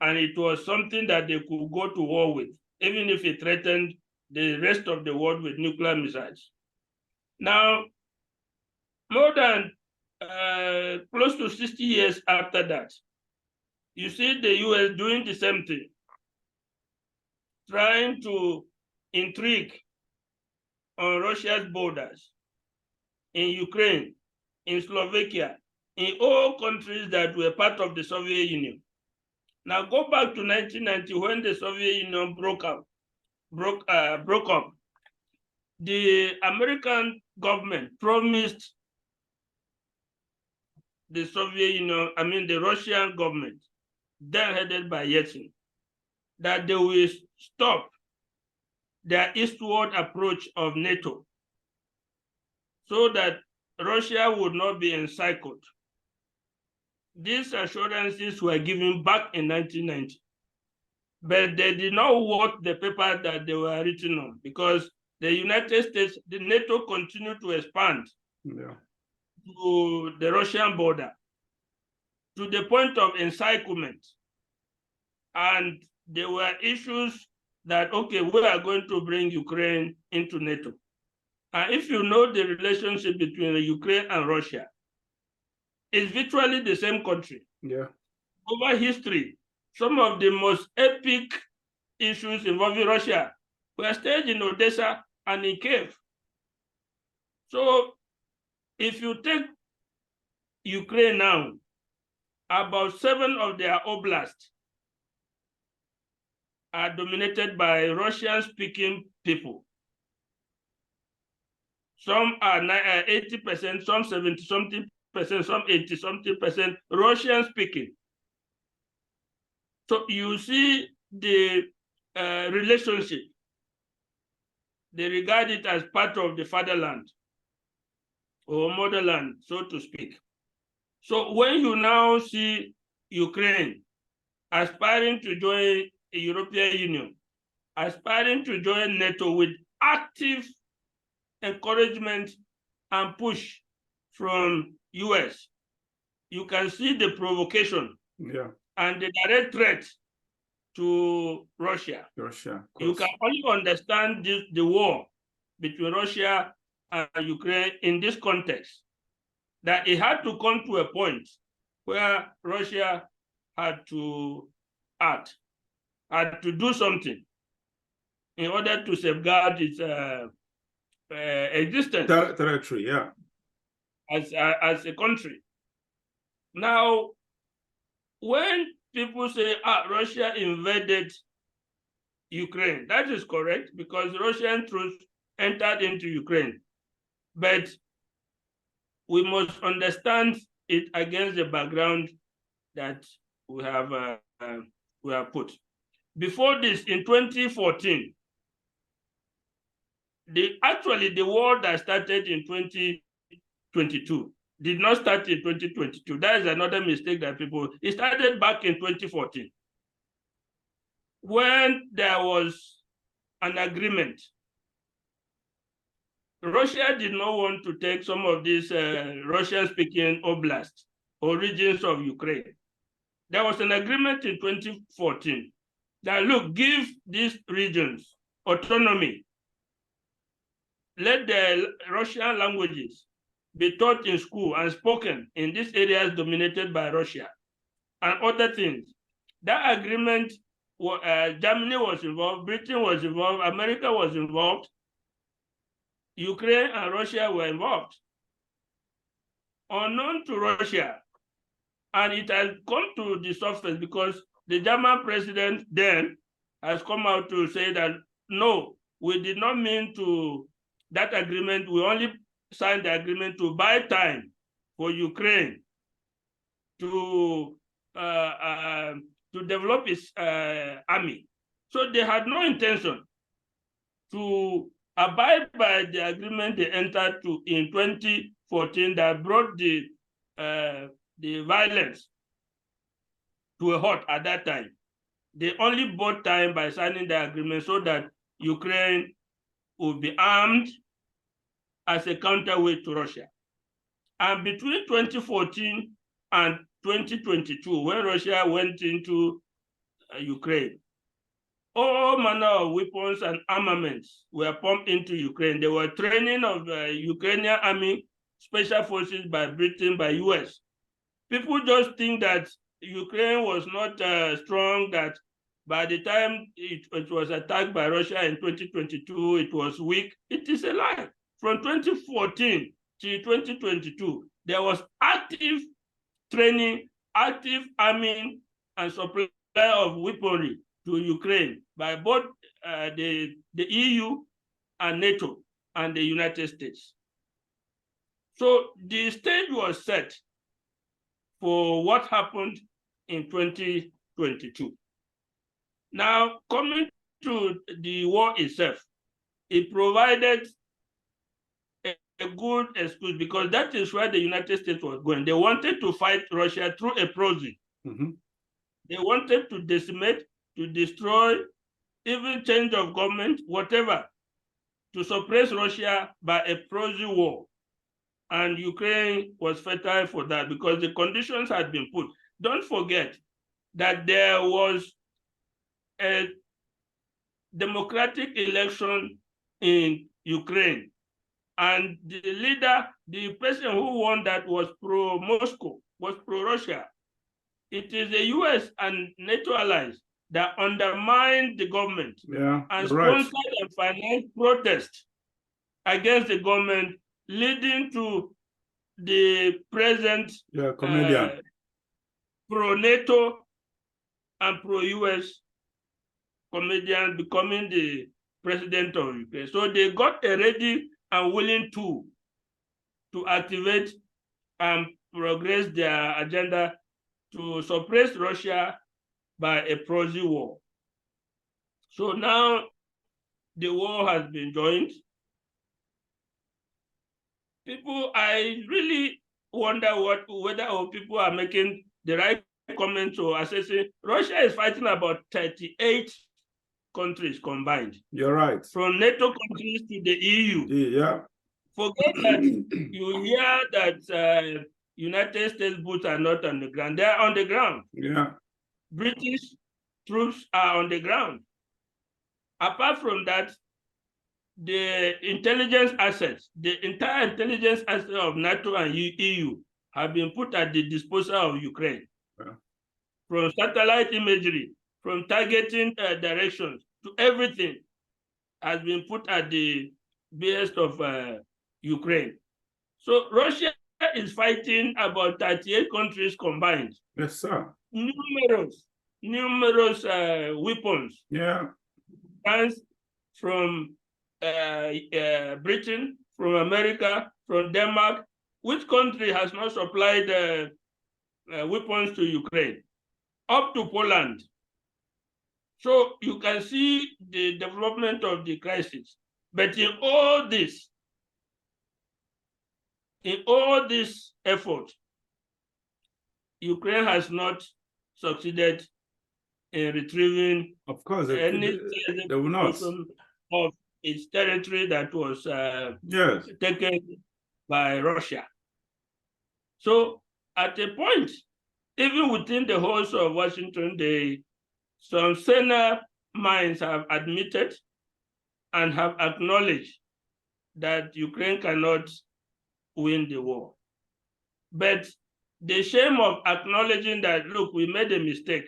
And it was something that they could go to war with, even if it threatened the rest of the world with nuclear missiles. Now, more than close to 60 years after that, you see the US doing the same thing, trying to intrigue on Russia's borders, in Ukraine, in Slovakia, in all countries that were part of the Soviet Union. Now go back to 1990, when the Soviet Union broke up. The American government promised the the Russian government, then headed by Yeltsin, that they will stop their eastward approach of NATO, so that Russia would not be encircled. These assurances were given back in 1990, but they did not work the paper that they were written on, because the United States, the NATO continued to expand to the Russian border, to the point of encirclement. And there were issues that, okay, we are going to bring Ukraine into NATO. And if you know the relationship between Ukraine and Russia, it's virtually the same country. Yeah. Over history, some of the most epic issues involving Russia were staged in Odessa and in Kiev. So If you take Ukraine now, about 7 of their oblasts are dominated by Russian-speaking people. Some are 80%, some 70-something%, some 80-something% Russian-speaking. So you see the relationship. They regard it as part of the fatherland or motherland, so to speak. So when you now see Ukraine aspiring to join the European Union, aspiring to join NATO with active encouragement and push from US, you can see the provocation and the direct threat to Russia. You can only understand the war between Russia and Ukraine in this context, that it had to come to a point where Russia had to act, had to do something in order to safeguard its existence. Territory, yeah. As a country. Now, when people say, Russia invaded Ukraine, that is correct, because Russian troops entered into Ukraine. But we must understand it against the background that we have put. Before this, in 2014, actually the war that started in 2022 did not start in 2022. That is another mistake that it started back in 2014, when there was an agreement. Russia did not want to take some of these Russian-speaking oblasts or regions of Ukraine. There was an agreement in 2014 that, look, give these regions autonomy. Let the Russian languages be taught in school and spoken in these areas dominated by Russia and other things. That agreement, Germany was involved, Britain was involved, America was involved, Ukraine and Russia were involved. Unknown to Russia, and it has come to the surface because the German president then has come out to say that, no, we did not mean to that agreement. We only signed the agreement to buy time for Ukraine to develop its army. So they had no intention to abide by the agreement they entered to in 2014 that brought the violence to a halt at that time. They only bought time by signing the agreement so that Ukraine would be armed as a counterweight to Russia. And between 2014 and 2022, when Russia went into Ukraine, all manner of weapons and armaments were pumped into Ukraine. There were training of Ukrainian army, special forces by Britain, by US. People just think that Ukraine was not strong, that by the time it was attacked by Russia in 2022, it was weak. It is a lie. From 2014 to 2022, there was active training, active arming, and supply of weaponry to Ukraine by both the EU and NATO and the United States. So the stage was set for what happened in 2022. Now, coming to the war itself, it provided a good excuse because that is where the United States was going. They wanted to fight Russia through a proxy. They wanted to decimate, to destroy, even change of government, whatever, to suppress Russia by a proxy war. And Ukraine was fertile for that because the conditions had been put. Don't forget that there was a democratic election in Ukraine. And the leader, the person who won that was pro-Moscow, was pro-Russia. It is the US and NATO allies that undermined the government and sponsored and financed protests against the government, leading to the present comedian, pro-NATO and pro-US comedian becoming the president of Ukraine. So they got a ready and willing tool to activate and progress their agenda to suppress Russia by a proxy war. So now the war has been joined. People, I really wonder whether our people are making the right comments or assessing. Russia is fighting about 38 countries combined. You're right. From NATO countries to the EU. Yeah. Forget that you hear that United States boots are not on the ground. They're on the ground. Yeah. British troops are on the ground. Apart from that, the intelligence assets, the entire intelligence assets of NATO and EU have been put at the disposal of Ukraine. Yeah. From satellite imagery, from targeting directions, to everything has been put at the behest of Ukraine. So Russia is fighting about 38 countries combined. Yes, sir. Numerous weapons. Yeah. Guns from Britain, from America, from Denmark. Which country has not supplied weapons to Ukraine? Up to Poland. So you can see the development of the crisis. But in all this effort, Ukraine has not succeeded in retrieving, of course, any they will not, of its territory that was taken by Russia. So at a point, even within the halls of Washington, some senior minds have admitted and have acknowledged that Ukraine cannot win the war. But the shame of acknowledging that, look, we made a mistake,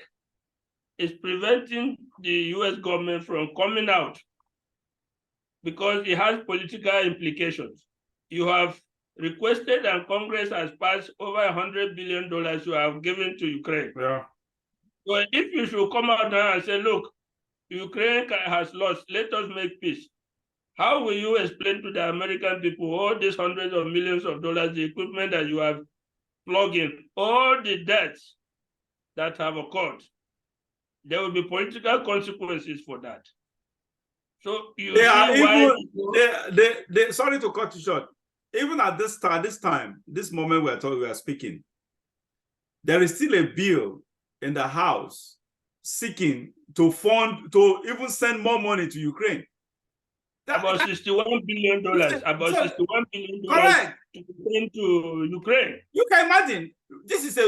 is preventing the US government from coming out, because it has political implications. You have requested and Congress has passed over $100 billion you have given to Ukraine. Yeah. So if you should come out now and say, look, Ukraine has lost, let us make peace. How will you explain to the American people all these hundreds of millions of dollars, the equipment that you have plugged in, all the debts that have occurred? There will be political consequences for that. So you see why sorry to cut you short. Even at this moment we are speaking, there is still a bill in the House seeking to even send more money to Ukraine. About $61 billion. About $61 billion correct. To send to Ukraine. You can imagine this is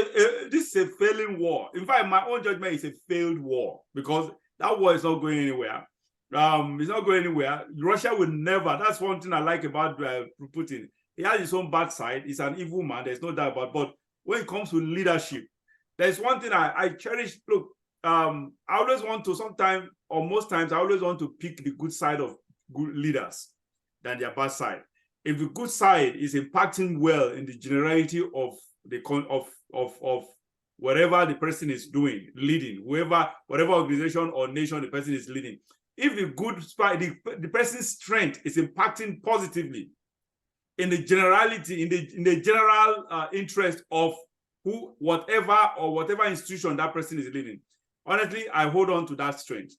a failing war. In fact, my own judgment is a failed war, because that war is not going anywhere. It's not going anywhere. Russia will never. That's one thing I like about Putin. He has his own bad side. He's an evil man. There's no doubt about it. But when it comes to leadership, there's one thing I cherish. Look, I always want to, sometimes or most times, I always want to pick the good side of good leaders than their bad side. If the good side is impacting well in the generality of whatever the person is doing, leading, whatever organization or nation the person is leading, if the good side, the person's strength is impacting positively in the generality, in the general interest of whatever institution that person is leading, honestly, I hold on to that strength.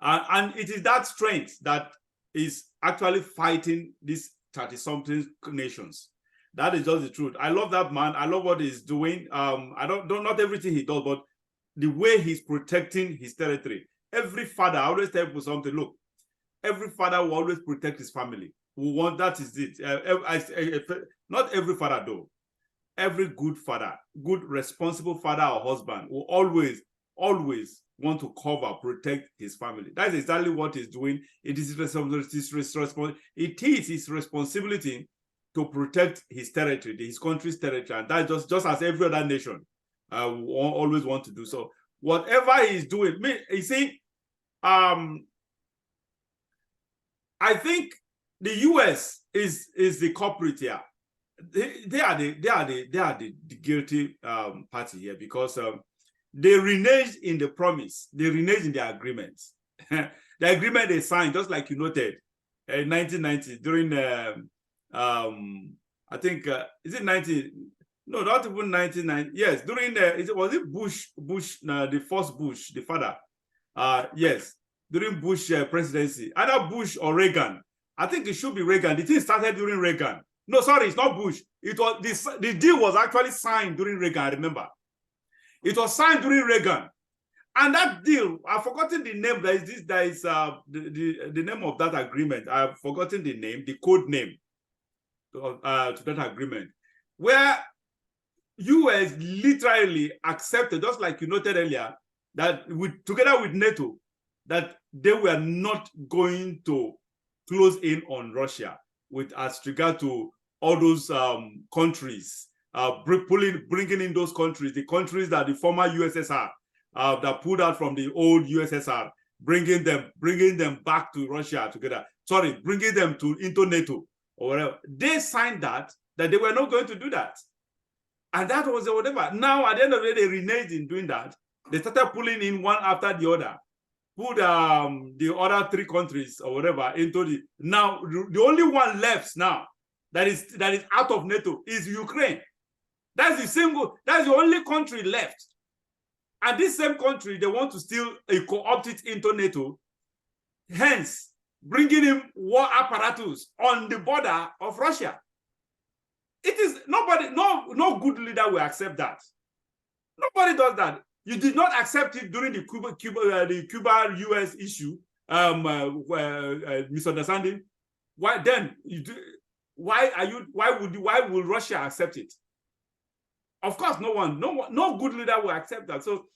And it is that strength that is actually fighting these 30-something nations. That is just the truth. I love that man. I love what he's doing. I don't not everything he does, but the way he's protecting his territory. Every father, I always tell people something. Look, every father will always protect his family. That is it. Not every father though. Every good father, good responsible father or husband will always want to protect his family. That's exactly what he's doing. It is his responsibility to protect his territory, his country's territory, and that's just as every other nation will always want to do. So whatever he's doing, you see, I think the US is the culprit here. they are the guilty party here, because they reneged in the promise, they reneged in the agreements. The agreement they signed, just like you noted, in 1990 during I think is it 19? No, not even 1990. Yes, during was it Bush, the first Bush, the father. Yes, during Bush presidency, either Bush or Reagan. I think it should be Reagan. The thing started during Reagan. No, sorry, it's not Bush. It was the deal was actually signed during Reagan. I remember, it was signed during Reagan, and that deal, I've forgotten the name. There is the name of that agreement. I've forgotten the name, the code name to that agreement, where US literally accepted, just like you noted earlier, that together with NATO, that they were not going to close in on Russia with as regard to all those countries, bringing in those countries, the countries that the former USSR that pulled out from the old USSR, bringing them back to Russia together. Sorry, bringing them into NATO or whatever. They signed that they were not going to do that. And that was whatever. Now, at the end of the day, they reneged in doing that. They started pulling in one after the other, put the other three countries or whatever into the. Now, the only one left now that is out of NATO is Ukraine. That's the only country left. And this same country, they want to still co-opt it into NATO, hence bringing in war apparatus on the border of Russia. It is nobody, no good leader will accept that. Nobody does that. You did not accept it during the Cuba-US issue, misunderstanding. Why then? Why will Russia accept it? Of course, no good leader will accept that. So,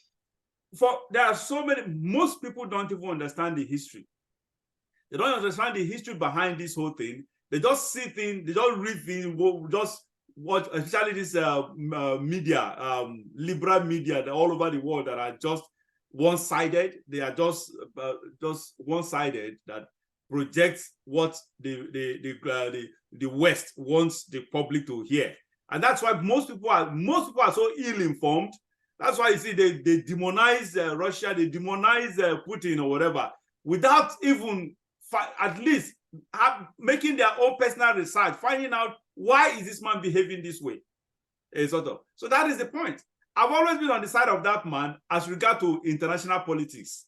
there are so many. Most people don't even understand the history. They don't understand the history behind this whole thing. They just see things, they don't read things, just watch, especially this media, liberal media all over the world that are just one-sided. They are just one-sided, that projects what the West wants the public to hear. And that's why most people are so ill-informed. That's why you see they demonize Russia, they demonize Putin or whatever, without even at least making their own personal research, finding out why is this man behaving this way. So that is the point. I've always been on the side of that man as regard to international politics,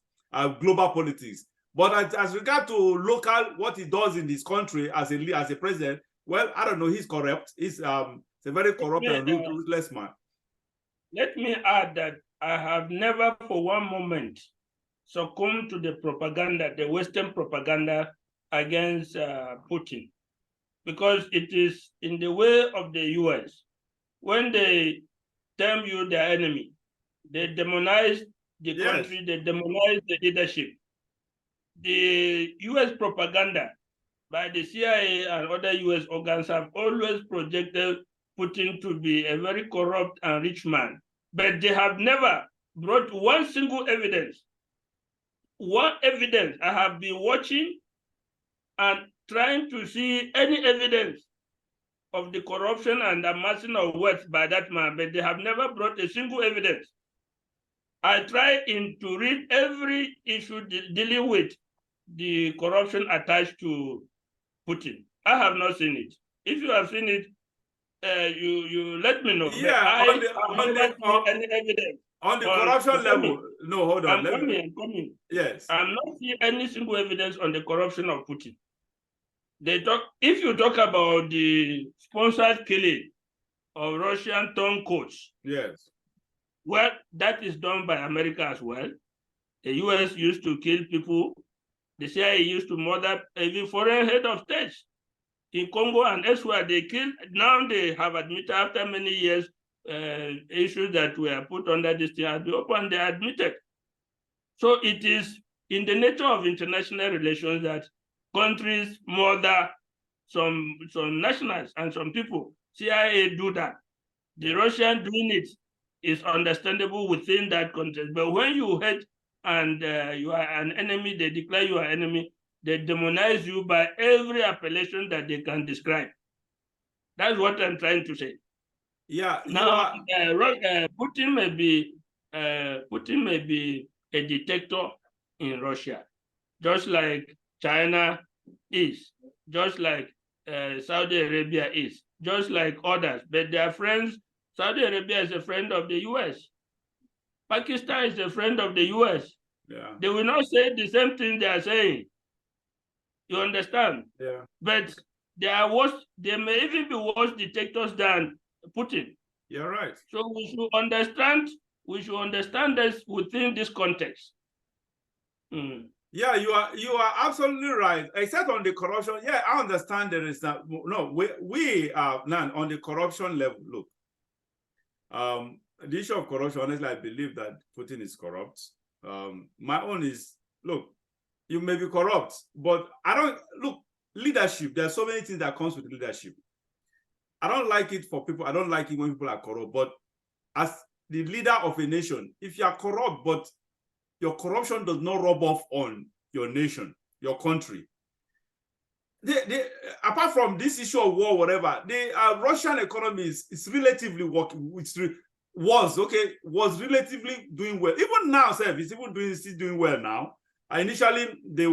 global politics. But as regard to local, what he does in this country as a president, well, I don't know, he's corrupt. He's a very corrupt and ruthless man. Let me add that I have never for one moment succumbed to the propaganda, the Western propaganda against Putin, because it is in the way of the US. When they term you their enemy, they demonize the country, they demonize the leadership. The US propaganda by the CIA and other US organs have always projected Putin to be a very corrupt and rich man, but they have never brought one single evidence. One evidence I have been watching and trying to see any evidence of the corruption and amassing of wealth by that man, but they have never brought a single evidence. I try to read every issue dealing with the corruption attached to Putin. I have not seen it. If you have seen it, you let me know. Yeah, I have never seen any evidence. On the corruption level, no, hold on. I'm coming. Yes. I'm not seeing any single evidence on the corruption of Putin. If you talk about the sponsored killing of Russian turncoats, yes, well, that is done by America as well. The US used to kill people. The CIA used to murder even foreign head of states. In Congo and elsewhere, they killed. Now they have admitted, after many years, issues that were put under this thing at the open, they admitted. So it is in the nature of international relations that countries murder some nationals and some people. CIA do that. The Russian doing it is understandable within that context. But when you hate and you are an enemy, they declare you an enemy, they demonize you by every appellation that they can describe. That's what I'm trying to say. Yeah, now, Putin may be a dictator in Russia, just like China is, just like Saudi Arabia is, just like others. But they are friends. Saudi Arabia is a friend of the US. Pakistan is a friend of the US. Yeah. They will not say the same thing they are saying. You understand? Yeah. But they are worse. They may even be worse dictators than Putin. You're right. So we should understand. We should understand this within this context. Yeah, you are absolutely right. Except on the corruption, yeah, I understand there is no. We are now on the corruption level. Look, the issue of corruption. Honestly, I believe that Putin is corrupt. My own is, look, you may be corrupt, but I don't look leadership. There are so many things that comes with leadership. I don't like it for people. I don't like it when people are corrupt. But as the leader of a nation, if you are corrupt, but your corruption does not rub off on your nation, your country. Apart from this issue of war, whatever, the Russian economy is relatively working, was relatively doing well. Even now, it's even still doing well now. Initially, the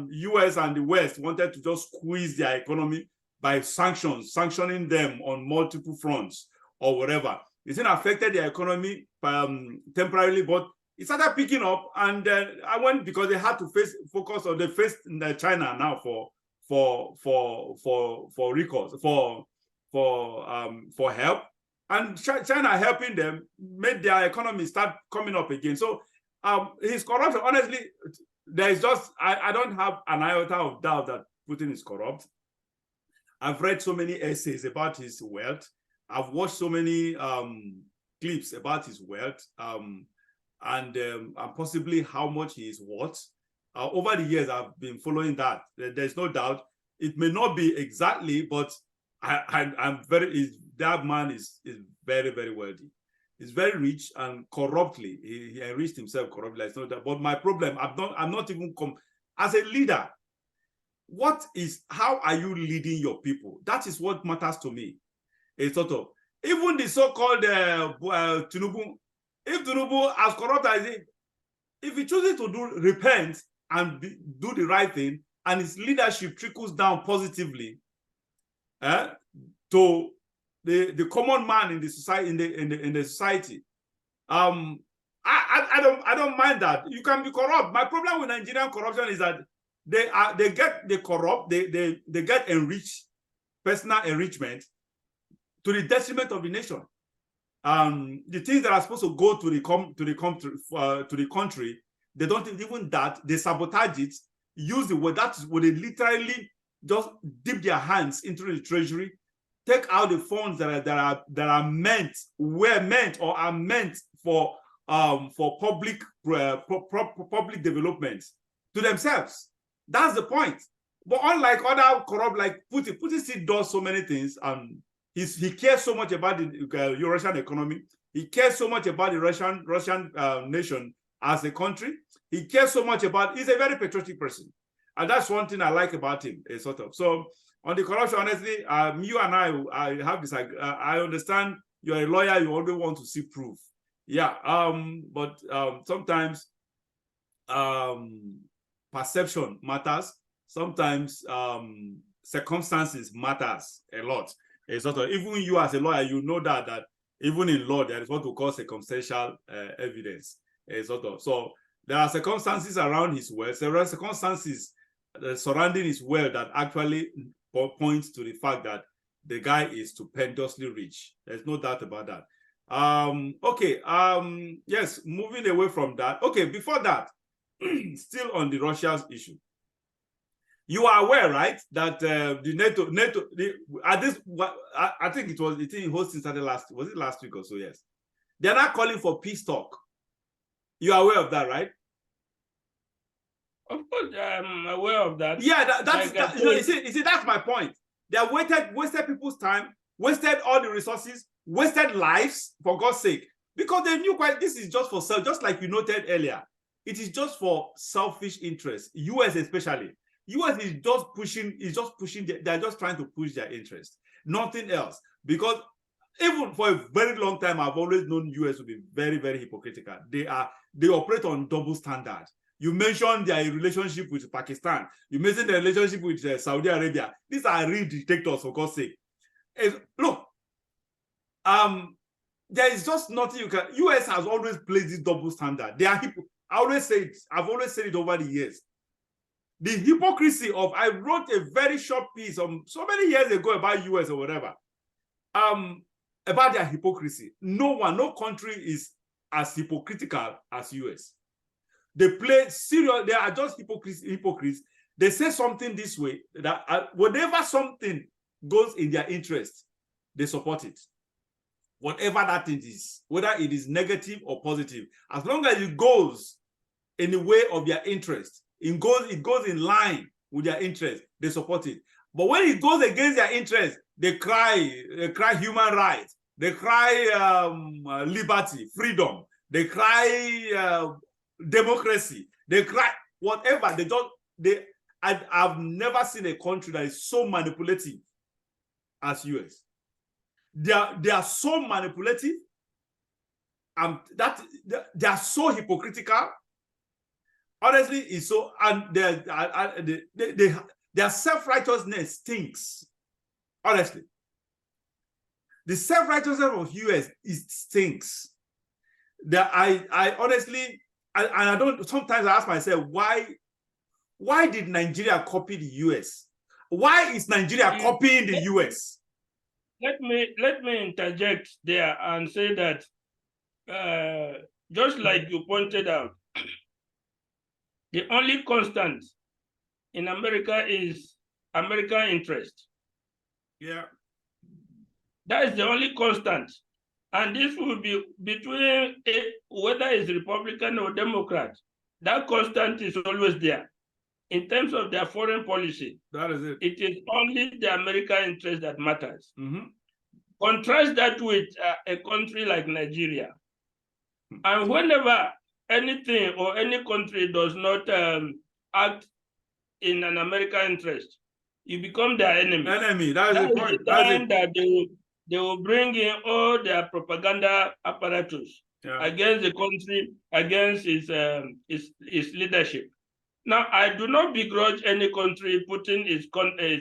US and the West wanted to just squeeze their economy by sanctioning them on multiple fronts or whatever. It's not affected their economy temporarily, but it started picking up, and I went because they had to focus on China now for recourse for help, and China helping them made their economy start coming up again. So his corruption, honestly, there is just I don't have an iota of doubt that Putin is corrupt. I've read so many essays about his wealth. I've watched so many clips about his wealth. And possibly how much he is worth. Over the years, I've been following that. There's no doubt. It may not be exactly, but that man is very, very wealthy. He's very rich and corruptly. He enriched himself corruptly. It's not that. But my problem, I'm not even as a leader. How are you leading your people? That is what matters to me. It's sort of even the so-called Tinubu. If Tinubu, as corrupt as if he chooses to repent and do the right thing, and his leadership trickles down positively to the common man in the society, in the society, I don't mind that. You can be corrupt. My problem with Nigerian corruption is that they get enriched, personal enrichment, to the detriment of the nation. The things that are supposed to go to the country, they don't even that. They sabotage it. Use the word that is where they literally just dip their hands into the treasury, take out the funds that are meant for public development to themselves. That's the point. But unlike other corrupt, like Putin still does so many things, and he cares so much about the Russian economy. He cares so much about the Russian nation as a country. He cares so much about. He's a very patriotic person, and that's one thing I like about him. Sort of. So on the corruption, honestly, you and I have this. I understand you're a lawyer. You always want to see proof. Yeah. But sometimes perception matters. Sometimes circumstances matters a lot. Sort of, even you as a lawyer, you know that even in law there is what we call circumstantial evidence. Sort of. So there are circumstances around his wealth. There are circumstances surrounding his wealth that actually points to the fact that the guy is stupendously rich. There's no doubt about that. Okay. Yes. Moving away from that. Okay. Before that, still on the Russia's issue. You are aware, right, that the NATO, at this, I think it was, the thing hosting started was it last week or so? Yes. They're not calling for peace talk. You are aware of that, right? Of course, I'm aware of that. Yeah, you see, that's my point. They have wasted people's time, wasted all the resources, wasted lives, for God's sake, because they knew this is just for self, just like you noted earlier. It is just for selfish interests, US especially. US is just pushing, they're just trying to push their interest. nothing else. Because even for a very long time, I've always known US to be very, very hypocritical. They operate on double standard. You mentioned their relationship with Pakistan. You mentioned their relationship with Saudi Arabia. These are real dictators, for God's sake. Look, there is just nothing you can. US has always played this double standard. They are I've always said it over the years. The hypocrisy of, I wrote a very short piece so many years ago about US or whatever, about their hypocrisy. No country is as hypocritical as US. They play serious. They are just hypocrites. They say something this way, that whenever something goes in their interest, they support it. Whatever that thing is, whether it is negative or positive, as long as it goes in the way of their interest, it goes in line with their interest, they support it. But when it goes against their interest, they cry human rights, they cry liberty, freedom, they cry democracy, they cry whatever. I've never seen a country that is so manipulative as US. They are so manipulative, that they are so hypocritical. Honestly, it's so, and their self-righteousness stinks. Honestly, the self-righteousness of US stinks. I honestly, and I don't. Sometimes I ask myself, why did Nigeria copy the US? Why is Nigeria copying the US? Let me interject there and say that, just like you pointed out, the only constant in America is American interest. Yeah. That is the only constant. And this will be between whether it's Republican or Democrat. That constant is always there. In terms of their foreign policy, that is it. It is only the American interest that matters. Contrast that with a country like Nigeria. And whenever anything or any country does not act in an American interest, you become their enemy. That is the point. The time that they will bring in all their propaganda apparatus against the country, against its leadership. Now, I do not begrudge any country putting its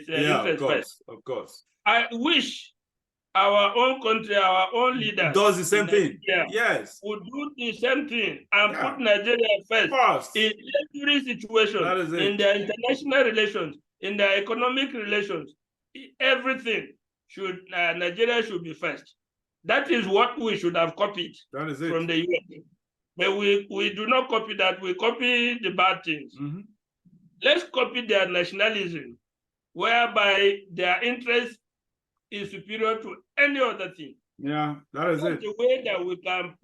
interest first. Of course. I wish our own country, our own leaders does the same thing. Yes. Would do the same thing and put Nigeria first in every situation, in their international relations, in their economic relations, everything Nigeria should be first. That is what we should have copied from the US. But we do not copy that. We copy the bad things. Let's copy their nationalism, whereby their interest is superior to any other thing. Yeah, that is it. The way that we can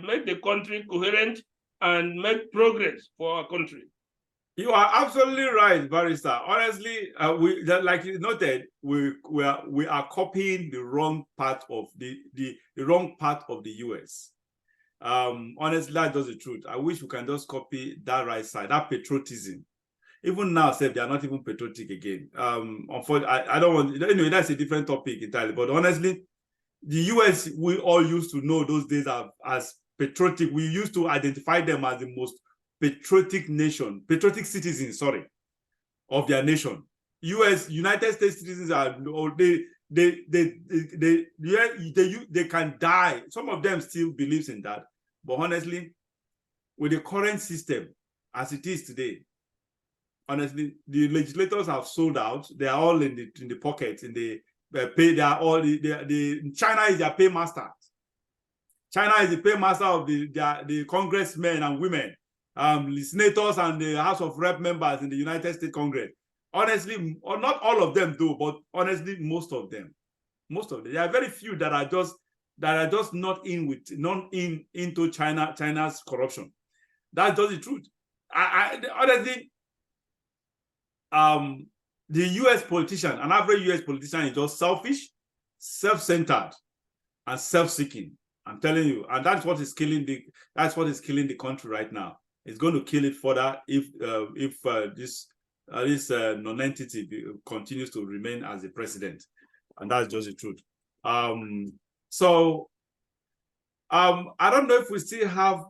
make the country coherent and make progress for our country. You are absolutely right, Barrister. Honestly, like you noted, we are copying the wrong part of the wrong part of the US. Honestly, that's the truth. I wish we can just copy that right side, that patriotism. Even now, they are not even patriotic again. Unfortunately, I don't want. Anyway, that's a different topic entirely. But honestly, the US, we all used to know those days as patriotic. We used to identify them as the most patriotic nation, patriotic citizens, of their nation. United States citizens are they can die. Some of them still believes in that. But honestly, with the current system as it is today, honestly, the legislators have sold out. They are all in the pockets, in the pay. They are all China is their paymaster. China is the paymaster of the congressmen and women, the senators and the House of Rep members in the United States Congress. Honestly, or not all of them do, but honestly, most of them. There are very few that are just not into China's corruption. That's just the truth. Honestly, the US politician, an average US politician, is just selfish, self-centered, and self-seeking. I'm telling you, and that's what is killing the country right now. It's going to kill it further if this non-entity continues to remain as the president. and that's just the truth. So I don't know if we still have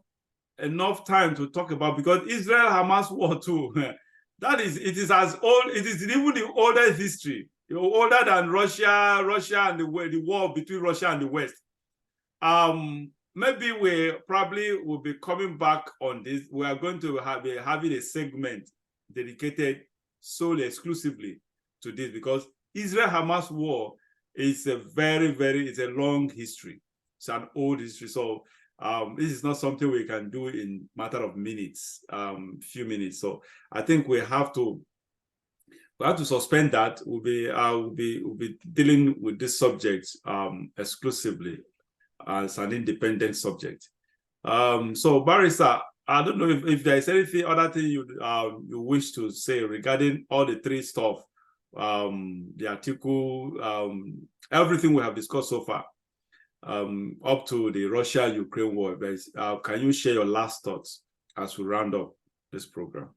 enough time to talk about, because Israel-Hamas war too, it is as old, it is even the oldest history, older than Russia and the war between Russia and the West. Maybe we probably will be coming back on this. We are going to be having a segment dedicated solely exclusively to this, because Israel-Hamas war is a it's a long history. It's an old history. So this is not something we can do in a matter of minutes, few minutes. So I think we have to suspend that. We'll be dealing with this subject exclusively as an independent subject. So Barrister, I don't know if there is anything other thing you wish to say regarding all the three stuff, the article, everything we have discussed so far, up to the Russia-Ukraine war. Can you share your last thoughts as we round up this program?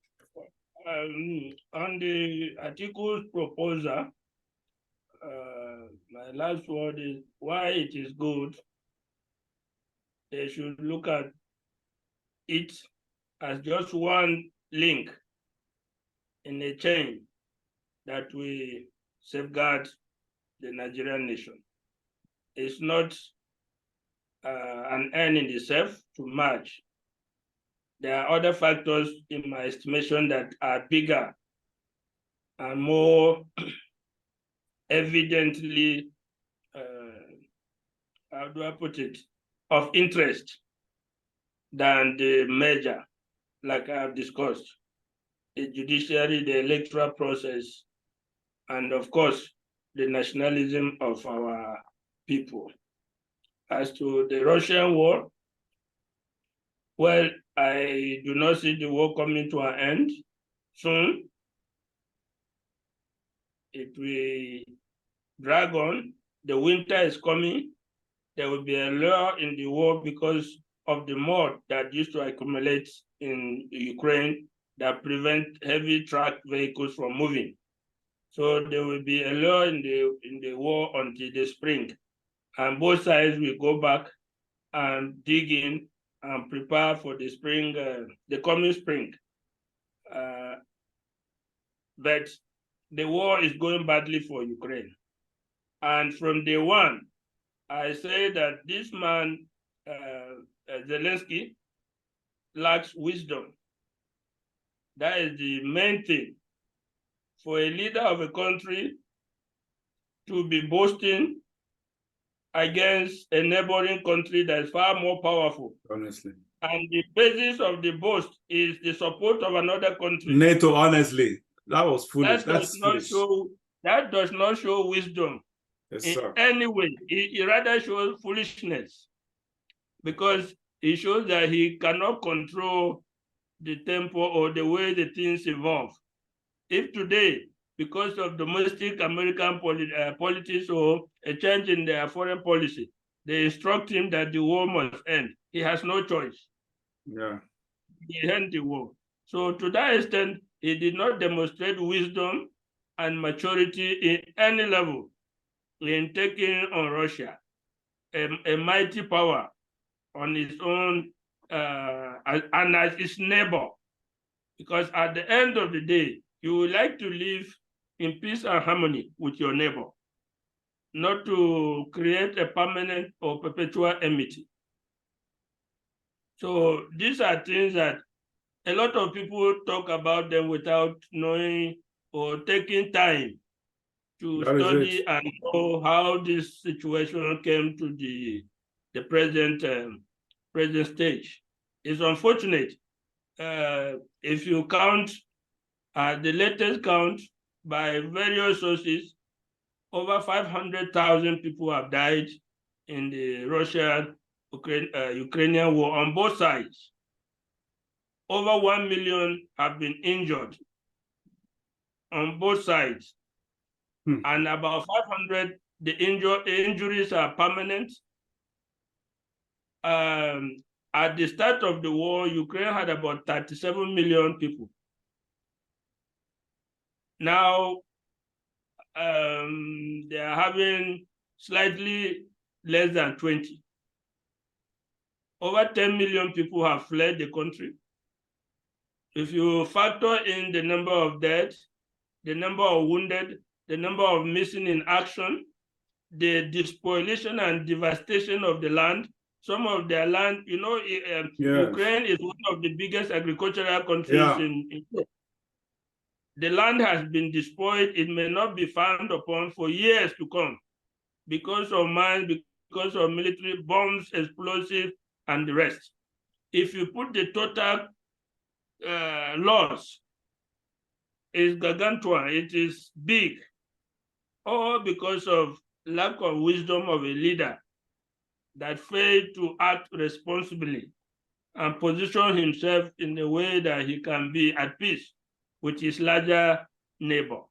On the article's proposal, my last word is why it is good. They should look at it as just one link in a chain that we safeguard the Nigerian nation. It's not an end in itself to match. There are other factors, in my estimation, that are bigger and more evidently, how do I put it, of interest than the merger, like I have discussed, the judiciary, the electoral process, and of course, the nationalism of our people. As to the Russian war, well, I do not see the war coming to an end soon. It will drag on. The winter is coming. There will be a lull in the war because of the mud that used to accumulate in Ukraine that prevent heavy truck vehicles from moving. So there will be a lull in the war until the spring. And both sides will go back and dig in and prepare for the spring, the coming spring. But the war is going badly for Ukraine. And from day one, I say that this man, Zelensky, lacks wisdom. That is the main thing. For a leader of a country to be boasting against a neighboring country that is far more powerful. Honestly. And the basis of the boast is the support of another country. NATO, honestly, that was foolish. That does not show wisdom. Yes, in any way. It rather shows foolishness, because it shows that he cannot control the tempo or the way the things evolve. If today, because of domestic American politics or a change in their foreign policy, they instruct him that the war must end, he has no choice. Yeah. He ends the war. So to that extent, he did not demonstrate wisdom and maturity in any level in taking on Russia, a mighty power on its own and as its neighbor. Because at the end of the day, you would like to live in peace and harmony with your neighbor, not to create a permanent or perpetual enmity. So these are things that a lot of people talk about them without knowing or taking time to study and know how this situation came to the present stage. It's unfortunate. If you count the latest count by various sources, over 500,000 people have died in the Russia-Ukrainian war on both sides. Over 1 million have been injured on both sides. And about 500, the injuries are permanent. At the start of the war, Ukraine had about 37 million people. Now, they are having slightly less than 20. Over 10 million people have fled the country. If you factor in the number of dead, the number of wounded, the number of missing in action, the despoliation and devastation of the land, some of their land, Yes. Ukraine is one of the biggest agricultural countries in Europe. The land has been despoiled. It may not be found upon for years to come because of mines, because of military bombs, explosives, and the rest. If you put the total loss, is gargantuan, it is big, all because of lack of wisdom of a leader that failed to act responsibly and position himself in a way that he can be at peace with his larger neighbor.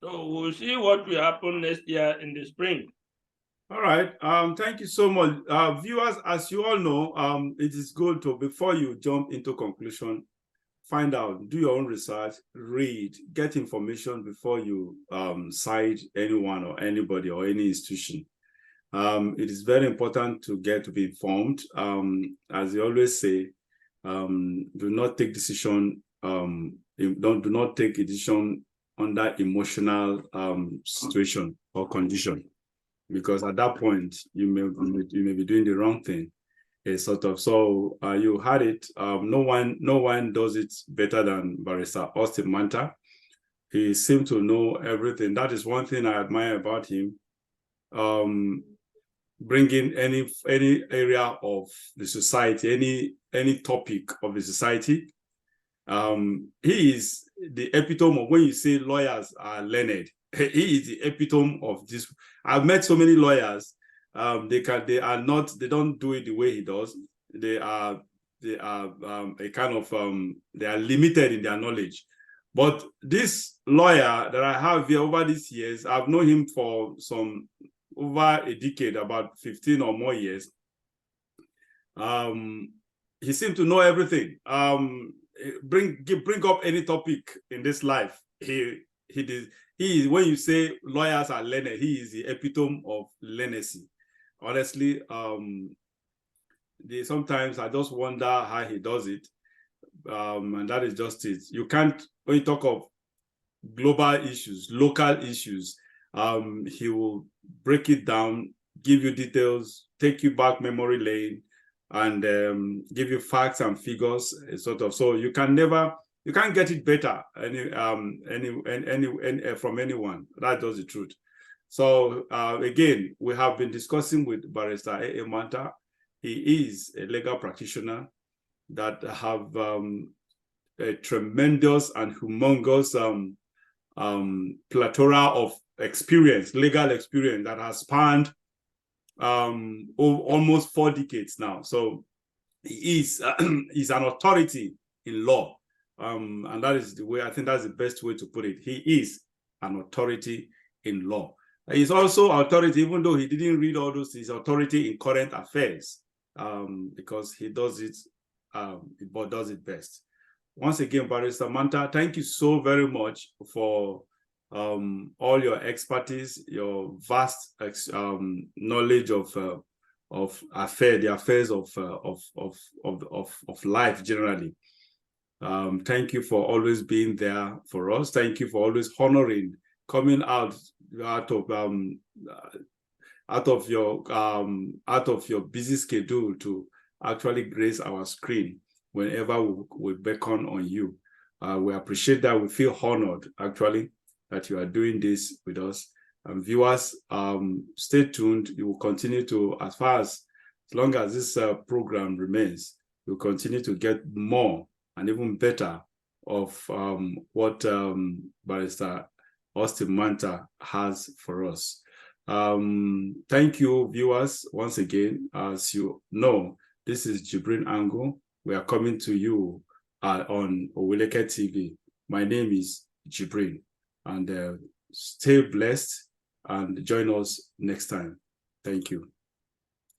So we'll see what will happen next year in the spring. All right. Thank you so much. Viewers, as you all know, it is good to, before you jump into conclusion, find out, do your own research, read, get information before you cite anyone or anybody or any institution. It is very important to be informed. As you always say, do not take decision. Do not take a decision under emotional situation or condition, because at that point you may be doing the wrong thing. So you had it. No one does it better than Barrister Austin Manta. He seemed to know everything. That is one thing I admire about him. Bringing any area of the society, any topic of the society. He is the epitome of, when you say lawyers are learned, he is the epitome of this. I've met so many lawyers. They don't do it the way he does. They are a kind of they are limited in their knowledge. But this lawyer that I have here over these years, I've known him for over a decade, about 15 or more years. He seemed to know everything. Bring up any topic in this life. He is, when you say lawyers are learned, he is the epitome of learnesy. Honestly, sometimes I just wonder how he does it. And that is just it. You can't, when you talk of global issues, local issues, he will break it down, give you details, take you back memory lane, and give you facts and figures, sort of. So you can't get it better from anyone. That's just the truth. So again, we have been discussing with Barrister A.A. Manta. He is a legal practitioner that have a tremendous and humongous plethora of experience, legal experience that has spanned almost 4 decades now. So he is he's an authority in law, and that is the way, I think that's the best way to put it. He is an authority in law. He's also authority, even though he didn't read all those, he's authority in current affairs, because he does it, but does it best. Once again, Barrister Manta, thank you so very much for all your expertise, your vast knowledge of the affairs of life generally. Thank you for always being there for us. Thank you for always honoring, coming out of your busy schedule to actually grace our screen whenever we beckon on you. We appreciate that. We feel honored, actually, that you are doing this with us. Viewers, stay tuned. You will continue to, as long as this program remains, we'll continue to get more and even better of what Barrister Austin Manta has for us. Thank you, viewers, once again. As you know, this is JIBRIN Angle. We are coming to you on Owileke TV. My name is JIBRIN, and stay blessed and join us next time. Thank you.